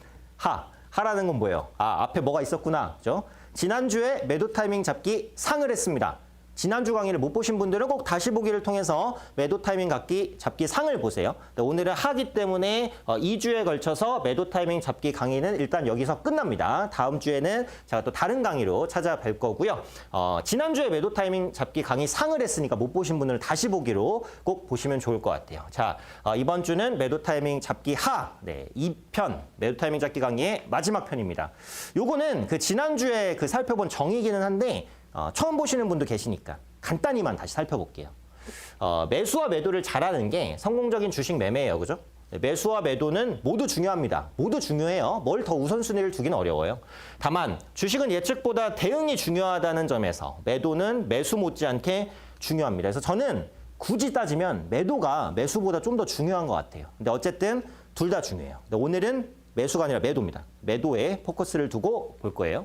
하라는 건 뭐예요? 앞에 뭐가 있었구나. 그죠? 지난주에 매도 타이밍 잡기 상을 했습니다. 지난주 강의를 못 보신 분들은 꼭 다시 보기를 통해서 매도 타이밍 잡기 상을 보세요. 오늘은 하기 때문에 2주에 걸쳐서 매도 타이밍 잡기 강의는 일단 여기서 끝납니다. 다음 주에는 제가 또 다른 강의로 찾아뵐 거고요. 지난주에 매도 타이밍 잡기 강의 상을 했으니까 못 보신 분들은 다시 보기로 꼭 보시면 좋을 것 같아요. 자, 이번 주는 매도 타이밍 잡기 네, 2편 매도 타이밍 잡기 강의의 마지막 편입니다. 요거는 그 지난주에 그 살펴본 정의기는 한데 처음 보시는 분도 계시니까 간단히만 다시 살펴볼게요. 매수와 매도를 잘하는 게 성공적인 주식 매매예요. 그죠? 매수와 매도는 모두 중요합니다. 모두 중요해요. 뭘 더 우선순위를 두기는 어려워요. 다만 주식은 예측보다 대응이 중요하다는 점에서 매도는 매수 못지않게 중요합니다. 그래서 저는 굳이 따지면 매도가 매수보다 좀 더 중요한 것 같아요. 근데 어쨌든 둘 다 중요해요. 근데 오늘은 매수가 아니라 매도입니다. 매도에 포커스를 두고 볼 거예요.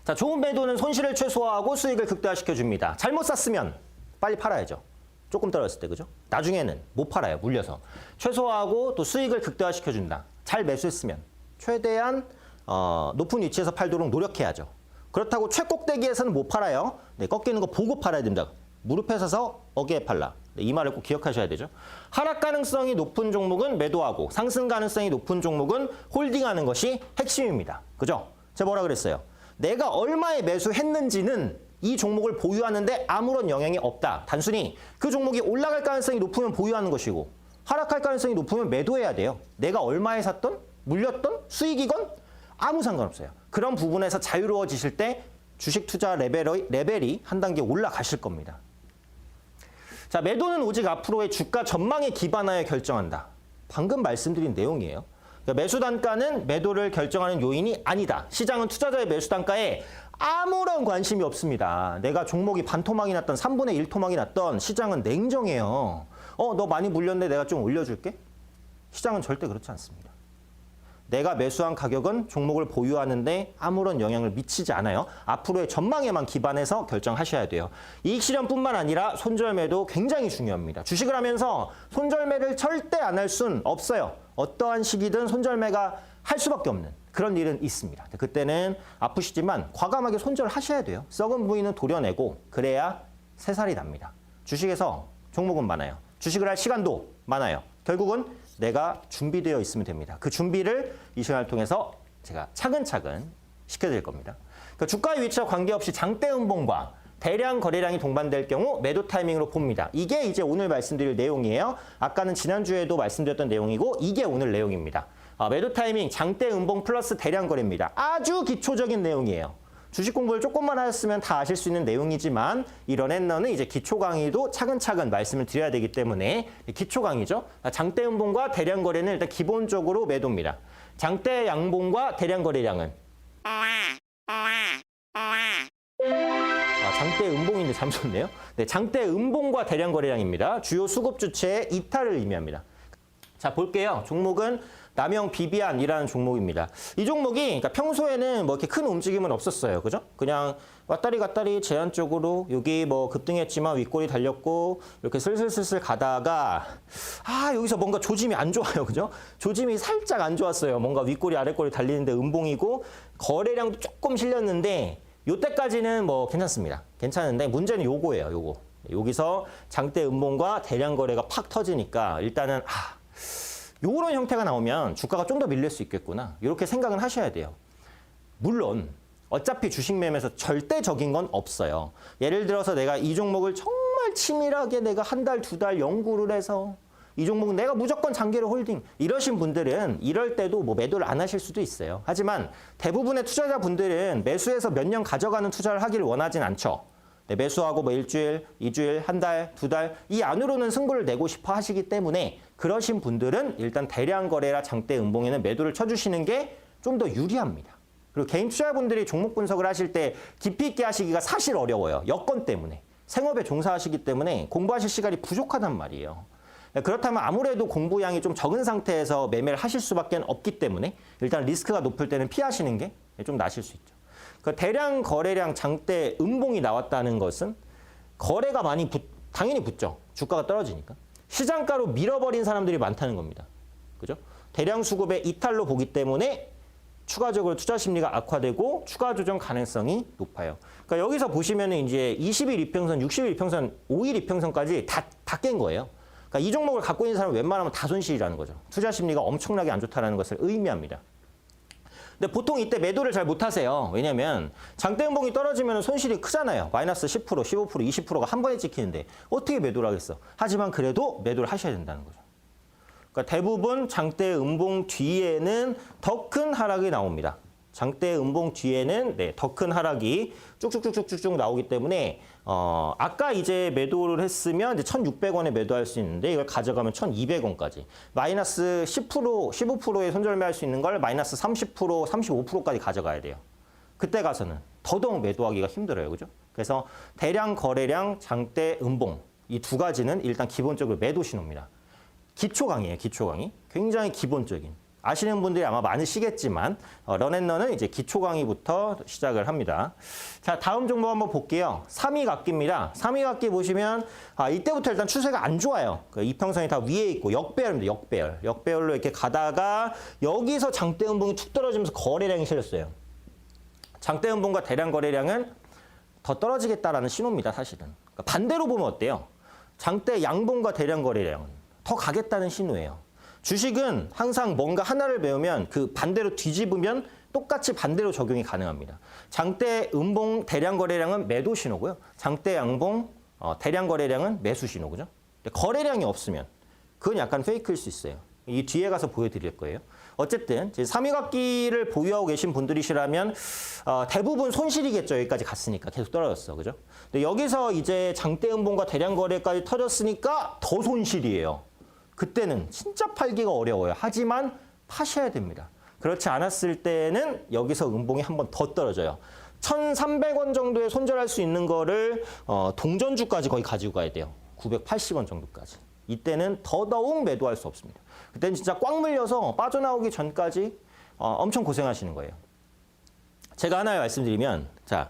자, 좋은 매도는 손실을 최소화하고 수익을 극대화시켜줍니다. 잘못 샀으면 빨리 팔아야죠. 조금 떨어졌을 때, 그죠? 나중에는 못 팔아요, 물려서. 최소화하고 또 수익을 극대화시켜준다. 잘 매수했으면 최대한 높은 위치에서 팔도록 노력해야죠. 그렇다고 최꼭대기에서는 못 팔아요. 네, 꺾이는 거 보고 팔아야 됩니다. 무릎에 서서 어깨에 팔라. 네, 이 말을 꼭 기억하셔야 되죠. 하락 가능성이 높은 종목은 매도하고 상승 가능성이 높은 종목은 홀딩하는 것이 핵심입니다. 그죠? 제가 뭐라 그랬어요? 내가 얼마에 매수했는지는 이 종목을 보유하는데 아무런 영향이 없다. 단순히 그 종목이 올라갈 가능성이 높으면 보유하는 것이고 하락할 가능성이 높으면 매도해야 돼요. 내가 얼마에 샀던, 물렸던, 수익이건 아무 상관없어요. 그런 부분에서 자유로워지실 때 주식 투자 레벨이 한 단계 올라가실 겁니다. 자, 매도는 오직 앞으로의 주가 전망에 기반하여 결정한다. 방금 말씀드린 내용이에요. 매수 단가는 매도를 결정하는 요인이 아니다. 시장은 투자자의 매수 단가에 아무런 관심이 없습니다. 내가 종목이 반토막이 났던 3분의 1 토막이 났던 시장은 냉정해요. 너 많이 물렸는데 내가 좀 올려줄게? 시장은 절대 그렇지 않습니다. 내가 매수한 가격은 종목을 보유하는데 아무런 영향을 미치지 않아요. 앞으로의 전망에만 기반해서 결정하셔야 돼요. 이익 실현뿐만 아니라 손절매도 굉장히 중요합니다. 주식을 하면서 손절매를 절대 안 할 순 없어요. 어떠한 시기든 손절매가 할 수밖에 없는 그런 일은 있습니다. 그때는 아프시지만 과감하게 손절하셔야 돼요. 썩은 부위는 도려내고 그래야 새살이 납니다. 주식에서 종목은 많아요. 주식을 할 시간도 많아요. 결국은 내가 준비되어 있으면 됩니다. 그 준비를 이 시간을 통해서 제가 차근차근 시켜드릴 겁니다. 그러니까 주가의 위치와 관계없이 장대 음봉과 대량 거래량이 동반될 경우 매도 타이밍으로 봅니다. 이게 이제 오늘 말씀드릴 내용이에요. 아까는 지난주에도 말씀드렸던 내용이고 이게 오늘 내용입니다. 매도 타이밍 장대 음봉 플러스 대량 거래입니다. 아주 기초적인 내용이에요. 주식 공부를 조금만 하셨으면 다 아실 수 있는 내용이지만 이 런앤런은 이제 기초 강의도 차근차근 말씀을 드려야 되기 때문에 기초 강의죠. 장대 음봉과 대량 거래는 일단 기본적으로 매도입니다. 장대 양봉과 대량 거래량은 장대 음봉인데 잠시만요. 네, 장대 음봉과 대량 거래량입니다. 주요 수급 주체의 이탈을 의미합니다. 자, 볼게요. 종목은 남영 비비안이라는 종목입니다. 이 종목이 그러니까 평소에는 뭐 이렇게 큰 움직임은 없었어요. 그죠? 그냥 왔다리 갔다리 제한적으로 여기 뭐 급등했지만 윗골이 달렸고 이렇게 슬슬슬슬 가다가 여기서 뭔가 조짐이 안 좋아요. 그죠? 조짐이 살짝 안 좋았어요. 뭔가 윗골이 아랫골이 달리는데 음봉이고 거래량도 조금 실렸는데 요때까지는 뭐 괜찮습니다. 괜찮은데 문제는 요거예요. 요거. 여기서 장대 음봉과 대량 거래가 팍 터지니까 일단은 요런 형태가 나오면 주가가 좀 더 밀릴 수 있겠구나. 이렇게 생각은 하셔야 돼요. 물론 어차피 주식 매매에서 절대적인 건 없어요. 예를 들어서 내가 이 종목을 정말 치밀하게 내가 한 달, 두 달 연구를 해서 이 종목은 내가 무조건 장기로 홀딩 이러신 분들은 이럴 때도 뭐 매도를 안 하실 수도 있어요. 하지만 대부분의 투자자분들은 매수해서 몇 년 가져가는 투자를 하기를 원하진 않죠. 네, 매수하고 뭐 일주일, 이주일, 한 달, 두 달 이 안으로는 승부를 내고 싶어 하시기 때문에 그러신 분들은 일단 대량 거래라 장대 음봉에는 매도를 쳐주시는 게 좀 더 유리합니다. 그리고 개인 투자분들이 종목 분석을 하실 때 깊이 있게 하시기가 사실 어려워요. 여건 때문에. 생업에 종사하시기 때문에 공부하실 시간이 부족하단 말이에요. 그렇다면 아무래도 공부량이 좀 적은 상태에서 매매를 하실 수밖에 없기 때문에 일단 리스크가 높을 때는 피하시는 게 좀 나으실 수 있죠. 그 대량 거래량 장대 음봉이 나왔다는 것은 거래가 많이 당연히 붙죠. 주가가 떨어지니까. 시장가로 밀어버린 사람들이 많다는 겁니다. 그죠? 대량 수급의 이탈로 보기 때문에 추가적으로 투자 심리가 악화되고 추가 조정 가능성이 높아요. 그러니까 여기서 보시면은 이제 20일 이평선, 60일 이평선, 5일 이평선까지 다 깬 거예요. 그러니까 이 종목을 갖고 있는 사람은 웬만하면 다 손실이라는 거죠. 투자 심리가 엄청나게 안 좋다는 것을 의미합니다. 근데 보통 이때 매도를 잘 못하세요. 왜냐면 장대 음봉이 떨어지면 손실이 크잖아요. 마이너스 10%, 15%, 20%가 한 번에 찍히는데 어떻게 매도를 하겠어. 하지만 그래도 매도를 하셔야 된다는 거죠. 그러니까 대부분 장대 음봉 뒤에는 더 큰 하락이 나옵니다. 장대 음봉 뒤에는 더 큰 하락이 쭉쭉쭉쭉쭉 나오기 때문에 아까 이제 매도를 했으면 이제 1,600원에 매도할 수 있는데 이걸 가져가면 1,200원까지 마이너스 10%, 15%의 손절매할 수 있는 걸 마이너스 30%, 35%까지 가져가야 돼요. 그때 가서는 더더욱 매도하기가 힘들어요. 그죠? 그래서 대량 거래량, 장대 음봉 이 두 가지는 일단 기본적으로 매도 신호입니다. 기초 강의예요. 기초 강의. 굉장히 기본적인. 아시는 분들이 아마 많으시겠지만 런앤런은 이제 기초 강의부터 시작을 합니다. 자, 다음 종목 한번 볼게요. 삼위각기입니다. 삼위각기 보시면 이때부터 일단 추세가 안 좋아요. 그 이평선이 다 위에 있고 역배열입니다. 역배열. 역배열로 이렇게 가다가 여기서 장대 음봉이 툭 떨어지면서 거래량이 실렸어요. 장대 음봉과 대량 거래량은 더 떨어지겠다라는 신호입니다. 사실은. 그러니까 반대로 보면 어때요? 장대 양봉과 대량 거래량은 더 가겠다는 신호예요. 주식은 항상 뭔가 하나를 배우면 그 반대로 뒤집으면 똑같이 반대로 적용이 가능합니다. 장대 음봉 대량 거래량은 매도 신호고요. 장대 양봉 대량 거래량은 매수 신호고죠. 거래량이 없으면 그건 약간 페이크일 수 있어요. 이 뒤에 가서 보여드릴 거예요. 어쨌든 삼위각기를 보유하고 계신 분들이시라면 대부분 손실이겠죠. 여기까지 갔으니까 계속 떨어졌어. 그죠? 근데 여기서 이제 장대 음봉과 대량 거래까지 터졌으니까 더 손실이에요. 그때는 진짜 팔기가 어려워요. 하지만 파셔야 됩니다. 그렇지 않았을 때는 여기서 음봉이 한 번 더 떨어져요. 1,300원 정도에 손절할 수 있는 거를 동전주까지 거의 가지고 가야 돼요. 980원 정도까지. 이때는 더더욱 매도할 수 없습니다. 그때는 진짜 꽉 물려서 빠져나오기 전까지 엄청 고생하시는 거예요. 제가 하나 말씀드리면 자,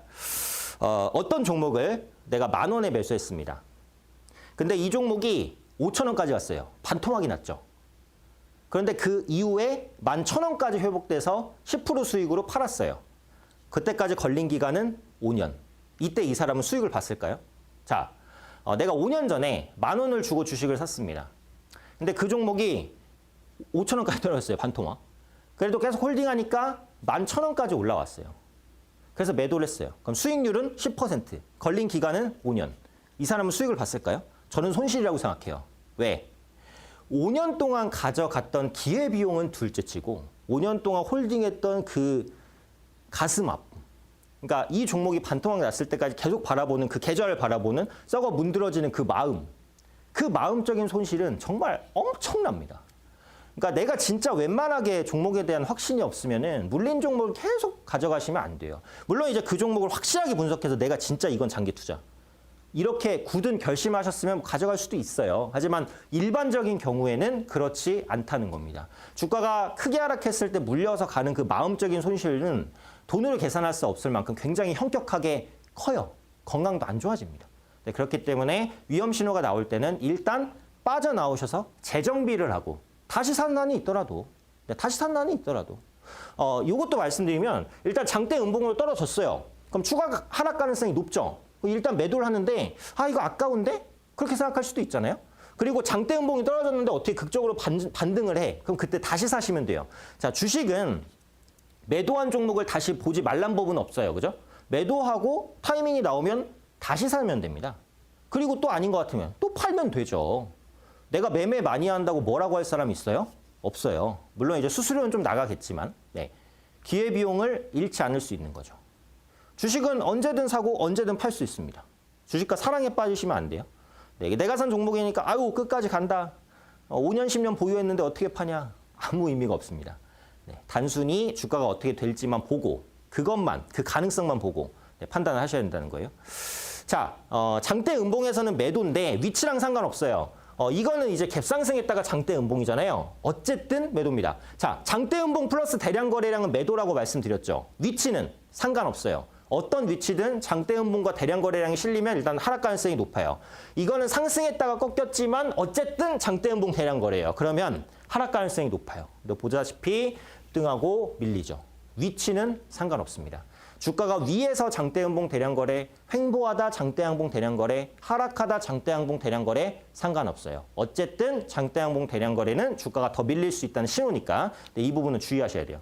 어떤 종목을 내가 10,000원에 매수했습니다. 근데 이 종목이 5,000원까지 왔어요. 반토막이 났죠. 그런데 그 이후에 11,000원까지 회복돼서 10% 수익으로 팔았어요. 그때까지 걸린 기간은 5년. 이때 이 사람은 수익을 봤을까요? 자, 내가 5년 전에 10,000원을 주고 주식을 샀습니다. 근데 그 종목이 5,000원까지 떨어졌어요. 반토막. 그래도 계속 홀딩하니까 11,000원까지 올라왔어요. 그래서 매도를 했어요. 그럼 수익률은 10%. 걸린 기간은 5년. 이 사람은 수익을 봤을까요? 저는 손실이라고 생각해요. 왜? 5년 동안 가져갔던 기회비용은 둘째치고 5년 동안 홀딩했던 그 가슴 아픔, 그러니까 이 종목이 반토막 났을 때까지 계속 바라보는 그 계좌를 바라보는 썩어 문드러지는 그 마음. 그 마음적인 손실은 정말 엄청납니다. 그러니까 내가 진짜 웬만하게 종목에 대한 확신이 없으면은 물린 종목을 계속 가져가시면 안 돼요. 물론 이제 그 종목을 확실하게 분석해서 내가 진짜 이건 장기 투자. 이렇게 굳은 결심하셨으면 가져갈 수도 있어요. 하지만 일반적인 경우에는 그렇지 않다는 겁니다. 주가가 크게 하락했을 때 물려서 가는 그 마음적인 손실은 돈으로 계산할 수 없을 만큼 굉장히 현격하게 커요. 건강도 안 좋아집니다. 네, 그렇기 때문에 위험 신호가 나올 때는 일단 빠져나오셔서 재정비를 하고 다시 산 난이 있더라도 이것도 말씀드리면 일단 장대 음봉으로 떨어졌어요. 그럼 추가 하락 가능성이 높죠. 일단 매도를 하는데 이거 아까운데? 그렇게 생각할 수도 있잖아요. 그리고 장대 음봉이 떨어졌는데 어떻게 극적으로 반등을 해. 그럼 그때 다시 사시면 돼요. 자, 주식은 매도한 종목을 다시 보지 말란 법은 없어요. 그죠? 매도하고 타이밍이 나오면 다시 사면 됩니다. 그리고 또 아닌 것 같으면 또 팔면 되죠. 내가 매매 많이 한다고 뭐라고 할 사람 있어요? 없어요. 물론 이제 수수료는 좀 나가겠지만 네. 기회비용을 잃지 않을 수 있는 거죠. 주식은 언제든 사고 언제든 팔 수 있습니다. 주식과 사랑에 빠지시면 안 돼요. 네, 내가 산 종목이니까 끝까지 간다. 5년, 10년 보유했는데 어떻게 파냐? 아무 의미가 없습니다. 네, 단순히 주가가 어떻게 될지만 보고 그것만, 그 가능성만 보고 네, 판단을 하셔야 된다는 거예요. 자, 장대 음봉에서는 매도인데 위치랑 상관없어요. 이거는 이제 갭상승했다가 장대 음봉이잖아요. 어쨌든 매도입니다. 자, 장대 음봉 플러스 대량 거래량은 매도라고 말씀드렸죠. 위치는 상관없어요. 어떤 위치든 장대 음봉과 대량 거래량이 실리면 일단 하락 가능성이 높아요. 이거는 상승했다가 꺾였지만 어쨌든 장대 음봉 대량 거래예요. 그러면 하락 가능성이 높아요. 보다시피 등하고 밀리죠. 위치는 상관없습니다. 주가가 위에서 장대 음봉 대량 거래, 횡보하다 장대 양봉 대량 거래, 하락하다 장대 양봉 대량 거래 상관없어요. 어쨌든 장대 양봉 대량 거래는 주가가 더 밀릴 수 있다는 신호니까 이 부분은 주의하셔야 돼요.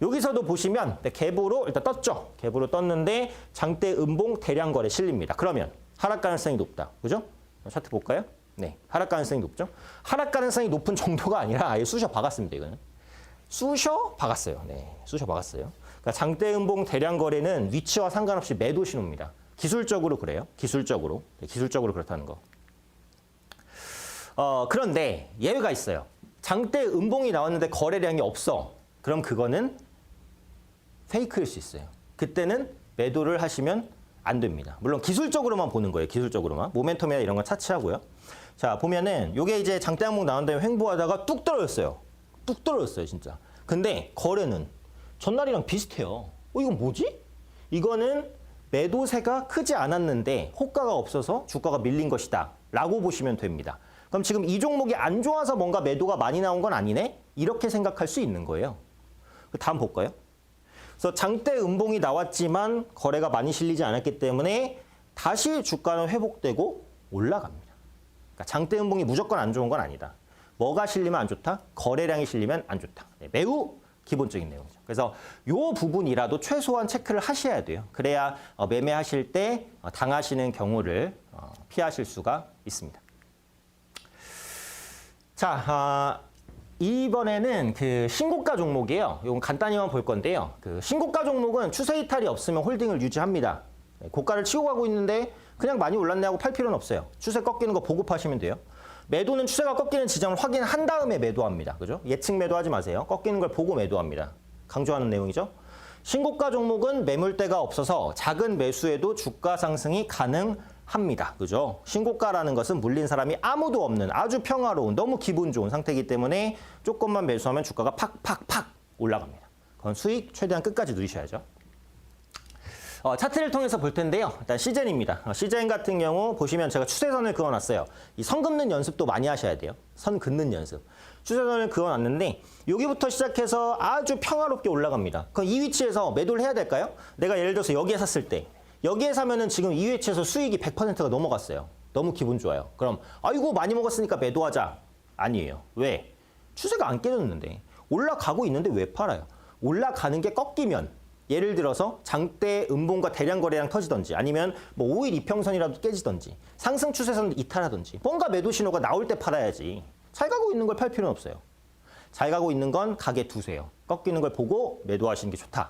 여기서도 보시면 갭으로 일단 떴죠. 갭으로 떴는데 장대 음봉 대량 거래 실립니다. 그러면 하락 가능성이 높다. 그죠? 차트 볼까요? 네, 하락 가능성이 높죠. 하락 가능성이 높은 정도가 아니라 아예 쑤셔 박았습니다. 이거는. 쑤셔 박았어요. 네, 쑤셔 박았어요. 그러니까 장대 음봉 대량 거래는 위치와 상관없이 매도 신호입니다. 기술적으로 그래요. 기술적으로. 네, 기술적으로 그렇다는 거. 그런데 예외가 있어요. 장대 음봉이 나왔는데 거래량이 없어. 그럼 그거는 페이크일 수 있어요. 그때는 매도를 하시면 안 됩니다. 물론 기술적으로만 보는 거예요. 기술적으로만. 모멘텀이나 이런 건 차치하고요. 자, 보면은 요게 이제 장대 양봉 나온 다음에 횡보하다가 뚝 떨어졌어요. 뚝 떨어졌어요, 진짜. 근데 거래는 전날이랑 비슷해요. 이건 뭐지? 이거는 매도세가 크지 않았는데 호가가 없어서 주가가 밀린 것이다 라고 보시면 됩니다. 그럼 지금 이 종목이 안 좋아서 뭔가 매도가 많이 나온 건 아니네? 이렇게 생각할 수 있는 거예요. 다음 볼까요? 그래서 장대 음봉이 나왔지만 거래가 많이 실리지 않았기 때문에 다시 주가는 회복되고 올라갑니다. 그러니까 장대 음봉이 무조건 안 좋은 건 아니다. 뭐가 실리면 안 좋다? 거래량이 실리면 안 좋다. 네, 매우 기본적인 내용이죠. 그래서 이 부분이라도 최소한 체크를 하셔야 돼요. 그래야 매매하실 때 당하시는 경우를 피하실 수가 있습니다. 자, 이번에는 그 신고가 종목이에요. 이건 간단히만 볼 건데요. 그 신고가 종목은 추세 이탈이 없으면 홀딩을 유지합니다. 고가를 치고 가고 있는데 그냥 많이 올랐네 하고 팔 필요는 없어요. 추세 꺾이는 거 보고 파시면 돼요. 매도는 추세가 꺾이는 지점을 확인한 다음에 매도합니다. 그죠? 예측 매도하지 마세요. 꺾이는 걸 보고 매도합니다. 강조하는 내용이죠. 신고가 종목은 매물대가 없어서 작은 매수에도 주가 상승이 가능합니다. 그죠? 신고가라는 것은 물린 사람이 아무도 없는 아주 평화로운 너무 기분 좋은 상태이기 때문에 조금만 매수하면 주가가 팍팍팍 올라갑니다. 그건 수익 최대한 끝까지 누리셔야죠. 차트를 통해서 볼 텐데요. 일단 시젠입니다. 시젠 같은 경우 보시면 제가 추세선을 그어놨어요. 이 선 긋는 연습도 많이 하셔야 돼요. 선 긋는 연습. 추세선을 그어놨는데 여기부터 시작해서 아주 평화롭게 올라갑니다. 그럼 이 위치에서 매도를 해야 될까요? 내가 예를 들어서 여기에 샀을 때 여기에 사면은 지금 이 위치에서 수익이 100%가 넘어갔어요. 너무 기분 좋아요. 그럼 아이고 많이 먹었으니까 매도하자. 아니에요. 왜? 추세가 안 깨졌는데 올라가고 있는데 왜 팔아요? 올라가는 게 꺾이면 예를 들어서 장대 음봉과 대량 거래량 터지던지 아니면 뭐 5일 이평선이라도 깨지던지 상승 추세선 이탈하던지 뭔가 매도 신호가 나올 때 팔아야지. 잘 가고 있는 걸 팔 필요는 없어요. 잘 가고 있는 건 가게 두세요. 꺾이는 걸 보고 매도하시는 게 좋다.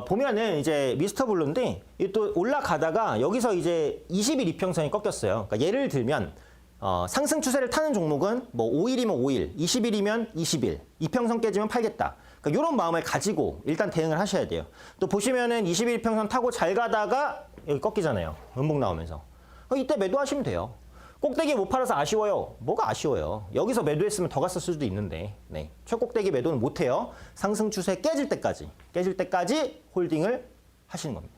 보면은 이제 미스터 블루인데 또 올라가다가 여기서 이제 20일 이평선이 꺾였어요. 그러니까 예를 들면 상승 추세를 타는 종목은 뭐 5일이면 5일, 20일이면 20일, 이평선 깨지면 팔겠다. 그러니까 이런 마음을 가지고 일단 대응을 하셔야 돼요. 또 보시면은 20일 이평선 타고 잘 가다가 여기 꺾이잖아요. 음봉 나오면서. 이때 매도하시면 돼요. 꼭대기 못 팔아서 아쉬워요. 뭐가 아쉬워요. 여기서 매도했으면 더 갔을 수도 있는데 네. 최꼭대기 매도는 못해요. 상승 추세 깨질 때까지 홀딩을 하시는 겁니다.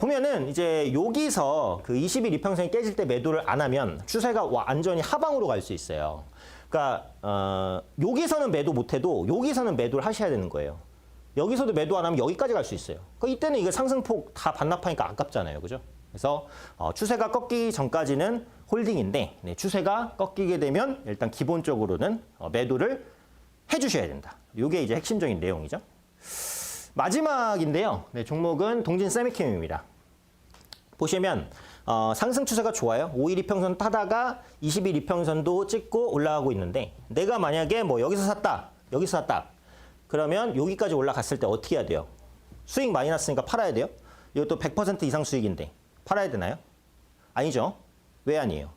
보면은 이제 여기서 그 20일 이평선이 깨질 때 매도를 안 하면 추세가 완전히 하방으로 갈 수 있어요. 그러니까 여기서는 매도 못해도 여기서는 매도를 하셔야 되는 거예요. 여기서도 매도 안 하면 여기까지 갈 수 있어요. 그러니까 이때는 이거 상승폭 다 반납하니까 아깝잖아요. 그죠? 그래서 추세가 꺾이기 전까지는 홀딩인데 네, 추세가 꺾이게 되면 일단 기본적으로는 매도를 해주셔야 된다. 이게 이제 핵심적인 내용이죠. 마지막인데요. 네, 종목은 동진 세미캠입니다. 보시면 상승 추세가 좋아요. 5일 이평선 타다가 20일 이평선도 찍고 올라가고 있는데 내가 만약에 뭐 여기서 샀다. 그러면 여기까지 올라갔을 때 어떻게 해야 돼요? 수익 많이 났으니까 팔아야 돼요? 이것도 100% 이상 수익인데 팔아야 되나요? 아니죠. 왜 아니에요?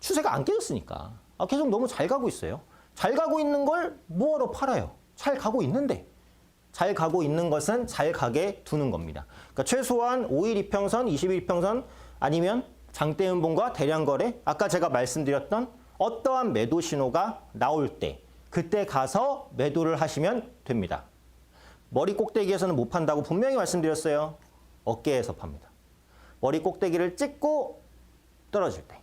추세가 안 깨졌으니까. 계속 너무 잘 가고 있어요. 잘 가고 있는 걸 뭐하러 팔아요? 잘 가고 있는데. 잘 가고 있는 것은 잘 가게 두는 겁니다. 그러니까 최소한 5일 이평선, 20일 이평선 아니면 장대 음봉과 대량 거래, 아까 제가 말씀드렸던 어떠한 매도 신호가 나올 때 그때 가서 매도를 하시면 됩니다. 머리 꼭대기에서는 못 판다고 분명히 말씀드렸어요. 어깨에서 팝니다. 머리 꼭대기를 찍고 떨어질 때,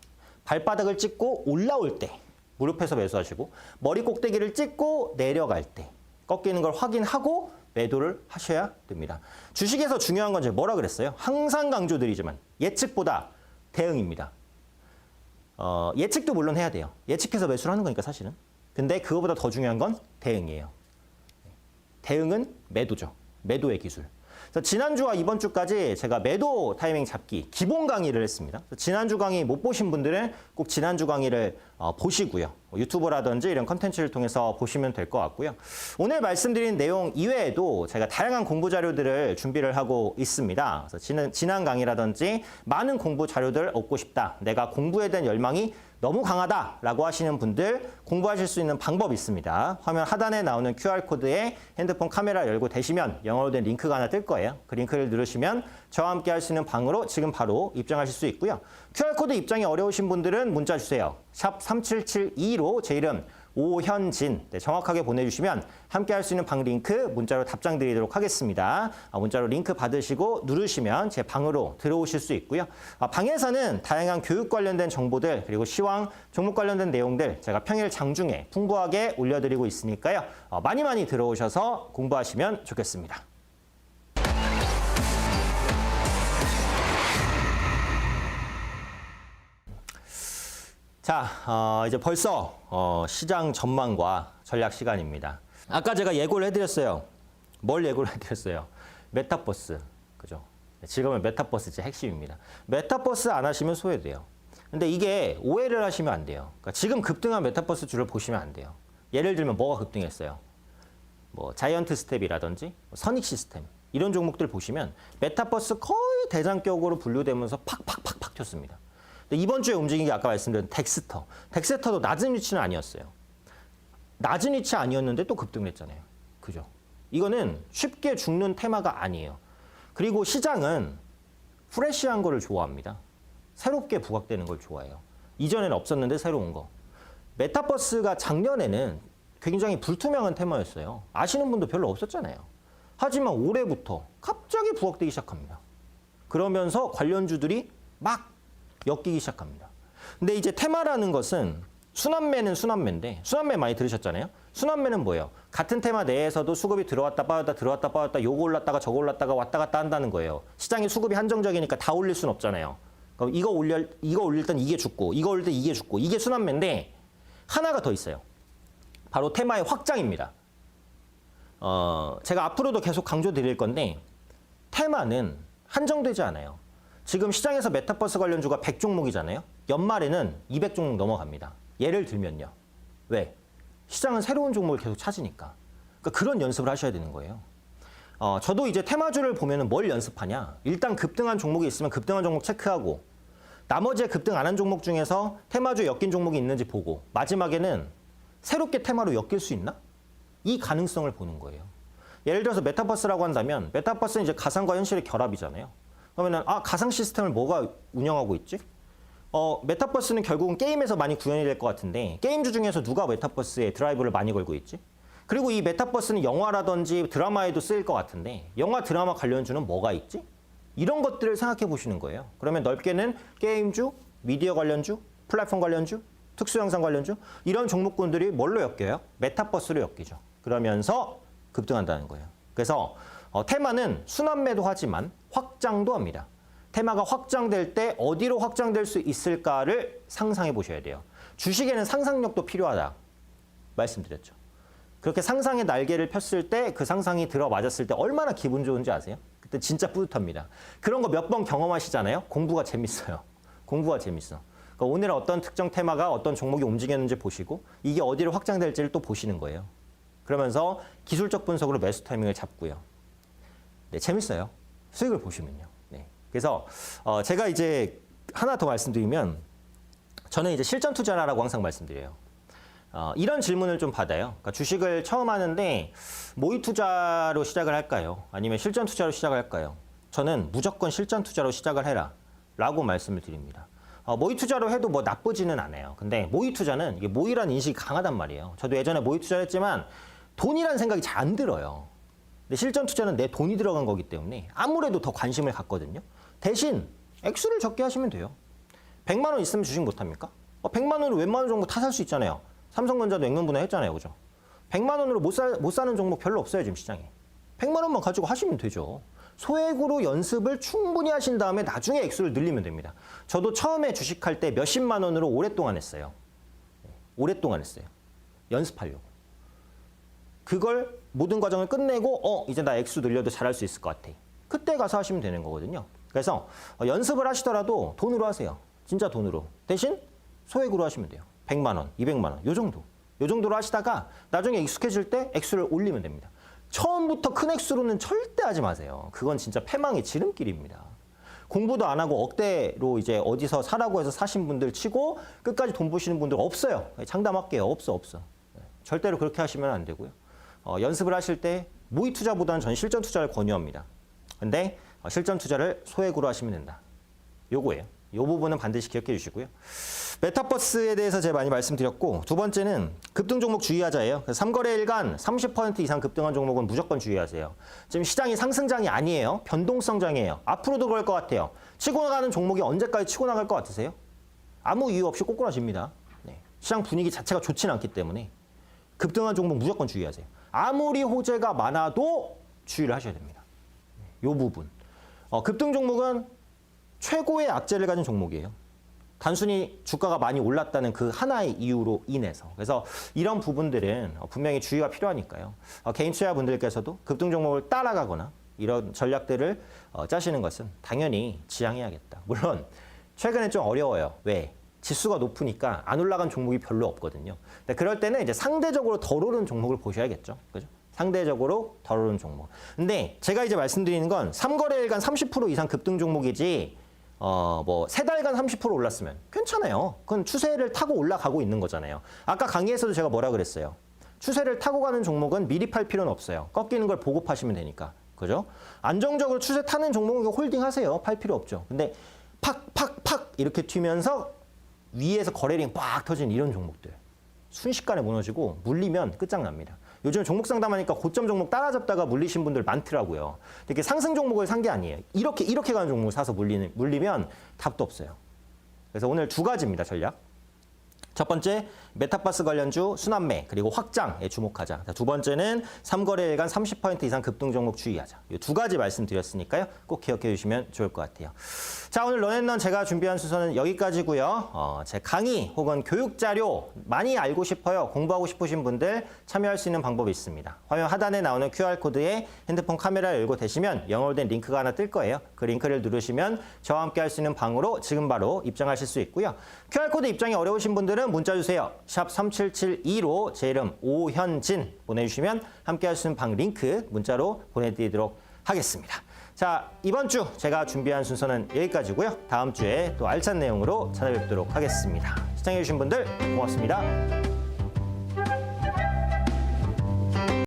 발바닥을 찍고 올라올 때 무릎에서 매수하시고 머리 꼭대기를 찍고 내려갈 때 꺾이는 걸 확인하고 매도를 하셔야 됩니다. 주식에서 중요한 건 제가 뭐라 그랬어요? 항상 강조드리지만 예측보다 대응입니다. 예측도 물론 해야 돼요. 예측해서 매수를 하는 거니까 사실은. 근데 그거보다 더 중요한 건 대응이에요. 대응은 매도죠. 매도의 기술. 그래서 지난주와 이번 주까지 제가 매도 타이밍 잡기 기본 강의를 했습니다. 지난주 강의 못 보신 분들은 꼭 지난주 강의를 보시고요. 유튜브라든지 이런 컨텐츠를 통해서 보시면 될 것 같고요. 오늘 말씀드린 내용 이외에도 제가 다양한 공부 자료들을 준비를 하고 있습니다. 그래서 지난 강의라든지 많은 공부 자료들 얻고 싶다. 내가 공부에 대한 열망이 너무 강하다라고 하시는 분들 공부하실 수 있는 방법이 있습니다. 화면 하단에 나오는 QR코드에 핸드폰 카메라 열고 대시면 영어로 된 링크가 하나 뜰 거예요. 그 링크를 누르시면 저와 함께 할 수 있는 방으로 지금 바로 입장하실 수 있고요. QR코드 입장이 어려우신 분들은 문자 주세요. 샵 3772로 제 이름 오현진 정확하게 보내주시면 함께 할 수 있는 방 링크 문자로 답장 드리도록 하겠습니다. 문자로 링크 받으시고 누르시면 제 방으로 들어오실 수 있고요. 방에서는 다양한 교육 관련된 정보들 그리고 시황, 종목 관련된 내용들 제가 평일 장중에 풍부하게 올려드리고 있으니까요. 많이 들어오셔서 공부하시면 좋겠습니다. 자, 이제 벌써 시장 전망과 전략 시간입니다. 아까 제가 예고를 해드렸어요. 뭘 예고를 해드렸어요? 메타버스, 그죠? 지금은 메타버스 제 핵심입니다. 메타버스 안 하시면 소외돼요. 근데 이게 오해를 하시면 안 돼요. 그러니까 지금 급등한 메타버스 주를 보시면 안 돼요. 예를 들면 뭐가 급등했어요? 뭐 자이언트 스텝이라든지 선익 시스템 이런 종목들 보시면 메타버스 거의 대장격으로 분류되면서 팍팍팍팍 튀었습니다. 이번 주에 움직인 게 아까 말씀드린 덱스터. 덱스터도 낮은 위치는 아니었어요. 낮은 위치 아니었는데 또 급등을 했잖아요. 그죠? 이거는 쉽게 죽는 테마가 아니에요. 그리고 시장은 프레시한 거를 좋아합니다. 새롭게 부각되는 걸 좋아해요. 이전에는 없었는데 새로운 거. 메타버스가 작년에는 굉장히 불투명한 테마였어요. 아시는 분도 별로 없었잖아요. 하지만 올해부터 갑자기 부각되기 시작합니다. 그러면서 관련주들이 막 엮이기 시작합니다. 근데 이제 테마라는 것은 순환매는 순환매인데 순환매 많이 들으셨잖아요. 순환매는 뭐예요? 같은 테마 내에서도 수급이 들어왔다 빠졌다 요거 올랐다가 저거 올랐다가 왔다 갔다 한다는 거예요. 시장의 수급이 한정적이니까 다 올릴 수는 없잖아요. 그럼 이거 올릴 땐 이게 죽고 이거 올릴 땐 이게 죽고 이게 순환매인데 하나가 더 있어요. 바로 테마의 확장입니다. 제가 앞으로도 계속 강조드릴 건데 테마는 한정되지 않아요. 지금 시장에서 메타버스 관련주가 100종목이잖아요. 연말에는 200종목 넘어갑니다. 예를 들면요. 왜? 시장은 새로운 종목을 계속 찾으니까. 그러니까 그런 연습을 하셔야 되는 거예요. 저도 이제 테마주를 보면은 뭘 연습하냐. 일단 급등한 종목이 있으면 급등한 종목 체크하고 나머지 급등 안 한 종목 중에서 테마주에 엮인 종목이 있는지 보고 마지막에는 새롭게 테마로 엮일 수 있나? 이 가능성을 보는 거예요. 예를 들어서 메타버스라고 한다면 메타버스는 이제 가상과 현실의 결합이잖아요. 그러면은 가상 시스템을 뭐가 운영하고 있지? 메타버스는 결국은 게임에서 많이 구현이 될 것 같은데 게임주 중에서 누가 메타버스에 드라이브를 많이 걸고 있지? 그리고 이 메타버스는 영화라든지 드라마에도 쓰일 것 같은데 영화, 드라마 관련주는 뭐가 있지? 이런 것들을 생각해 보시는 거예요. 그러면 넓게는 게임주, 미디어 관련주, 플랫폼 관련주, 특수영상 관련주 이런 종목군들이 뭘로 엮여요? 메타버스로 엮이죠. 그러면서 급등한다는 거예요. 그래서 테마는 순환매도 하지만 확장도 합니다. 테마가 확장될 때 어디로 확장될 수 있을까를 상상해 보셔야 돼요. 주식에는 상상력도 필요하다 말씀드렸죠. 그렇게 상상의 날개를 폈을 때 그 상상이 들어맞았을 때 얼마나 기분 좋은지 아세요? 그때 진짜 뿌듯합니다. 그런 거 몇 번 경험하시잖아요. 공부가 재밌어요. 공부가 재밌어. 그러니까 오늘 어떤 특정 테마가 어떤 종목이 움직였는지 보시고 이게 어디로 확장될지를 또 보시는 거예요. 그러면서 기술적 분석으로 매수 타이밍을 잡고요. 네, 재밌어요. 수익을 보시면요. 네. 그래서 제가 이제 하나 더 말씀드리면 저는 이제 실전 투자라고 항상 말씀드려요. 이런 질문을 좀 받아요. 그러니까 주식을 처음 하는데 모의 투자로 시작을 할까요? 아니면 실전 투자로 시작을 할까요? 저는 무조건 실전 투자로 시작을 해라 라고 말씀을 드립니다. 모의 투자로 해도 뭐 나쁘지는 않아요. 근데 모의 투자는 이게 모의라는 인식이 강하단 말이에요. 저도 예전에 모의 투자를 했지만 돈이라는 생각이 잘 안 들어요. 근데 실전 투자는 내 돈이 들어간 거기 때문에 아무래도 더 관심을 갖거든요. 대신 액수를 적게 하시면 돼요. 100만 원 있으면 주식 못 합니까? 100만 원으로 웬만한 종목 다 살 수 있잖아요. 삼성전자도 액면분할 했잖아요. 그죠? 100만 원으로 못 사는 종목 별로 없어요. 지금 시장에. 100만 원만 가지고 하시면 되죠. 소액으로 연습을 충분히 하신 다음에 나중에 액수를 늘리면 됩니다. 저도 처음에 주식할 때 몇십만 원으로 오랫동안 했어요. 오랫동안 했어요. 연습하려고. 그걸 모든 과정을 끝내고 이제 나 액수 늘려도 잘할 수 있을 것 같아. 그때 가서 하시면 되는 거거든요. 그래서 연습을 하시더라도 돈으로 하세요. 진짜 돈으로. 대신 소액으로 하시면 돼요. 100만 원, 200만 원, 요 정도. 요 정도로 하시다가 나중에 익숙해질 때 액수를 올리면 됩니다. 처음부터 큰 액수로는 절대 하지 마세요. 그건 진짜 패망의 지름길입니다. 공부도 안 하고 억대로 이제 어디서 사라고 해서 사신 분들 치고 끝까지 돈 버시는 분들 없어요. 장담할게요. 없어. 절대로 그렇게 하시면 안 되고요. 연습을 하실 때 모의 투자보다는 전 실전 투자를 권유합니다. 근데 실전 투자를 소액으로 하시면 된다. 요거예요. 요 부분은 반드시 기억해 주시고요. 메타버스에 대해서 제가 많이 말씀드렸고 두 번째는 급등 종목 주의하자예요. 3거래일간 30% 이상 급등한 종목은 무조건 주의하세요. 지금 시장이 상승장이 아니에요. 변동성장이에요. 앞으로도 그럴 것 같아요. 치고 나가는 종목이 언제까지 치고 나갈 것 같으세요? 아무 이유 없이 꼬꾸라집니다. 네. 시장 분위기 자체가 좋지는 않기 때문에 급등한 종목 무조건 주의하세요. 아무리 호재가 많아도 주의를 하셔야 됩니다. 이 부분. 급등 종목은 최고의 악재를 가진 종목이에요. 단순히 주가가 많이 올랐다는 그 하나의 이유로 인해서. 그래서 이런 부분들은 분명히 주의가 필요하니까요. 개인 투자분들께서도 급등 종목을 따라가거나 이런 전략들을 짜시는 것은 당연히 지양해야겠다. 물론 최근에 좀 어려워요. 왜? 지수가 높으니까 안 올라간 종목이 별로 없거든요. 근데 그럴 때는 이제 상대적으로 덜 오른 종목을 보셔야겠죠. 그죠? 상대적으로 덜 오른 종목. 근데 제가 이제 말씀드리는 건 3거래일간 30% 이상 급등 종목이지 뭐 3달간 30% 올랐으면 괜찮아요. 그건 추세를 타고 올라가고 있는 거잖아요. 아까 강의에서도 제가 뭐라 그랬어요? 추세를 타고 가는 종목은 미리 팔 필요는 없어요. 꺾이는 걸 보고 파시면 되니까. 그죠? 안정적으로 추세 타는 종목은 홀딩 하세요. 팔 필요 없죠. 근데 팍 이렇게 튀면서 위에서 거래량이 빡 터진 이런 종목들. 순식간에 무너지고 물리면 끝장납니다. 요즘 종목 상담하니까 고점 종목 따라잡다가 물리신 분들 많더라고요. 이렇게 상승 종목을 산 게 아니에요. 이렇게 가는 종목을 사서 물리면 답도 없어요. 그래서 오늘 두 가지입니다, 전략. 첫 번째, 메타버스 관련주 순환매 그리고 확장에 주목하자. 두 번째는 3거래일간 30% 이상 급등 종목 주의하자. 이 두 가지 말씀드렸으니까요. 꼭 기억해 주시면 좋을 것 같아요. 자, 오늘 런앤런 제가 준비한 순서는 여기까지고요. 제 강의 혹은 교육 자료 많이 알고 싶어요. 공부하고 싶으신 분들 참여할 수 있는 방법이 있습니다. 화면 하단에 나오는 QR코드에 핸드폰 카메라 열고 되시면 영어로 된 링크가 하나 뜰 거예요. 그 링크를 누르시면 저와 함께 할 수 있는 방으로 지금 바로 입장하실 수 있고요. QR코드 입장이 어려우신 분들은 번호는 문자 주세요. 샵 3772로 제 이름 오현진 보내주시면 함께 할 수 있는 방 링크 문자로 보내드리도록 하겠습니다. 자, 이번 주 제가 준비한 순서는 여기까지고요. 다음 주에 또 알찬 내용으로 찾아뵙도록 하겠습니다. 시청해주신 분들 고맙습니다.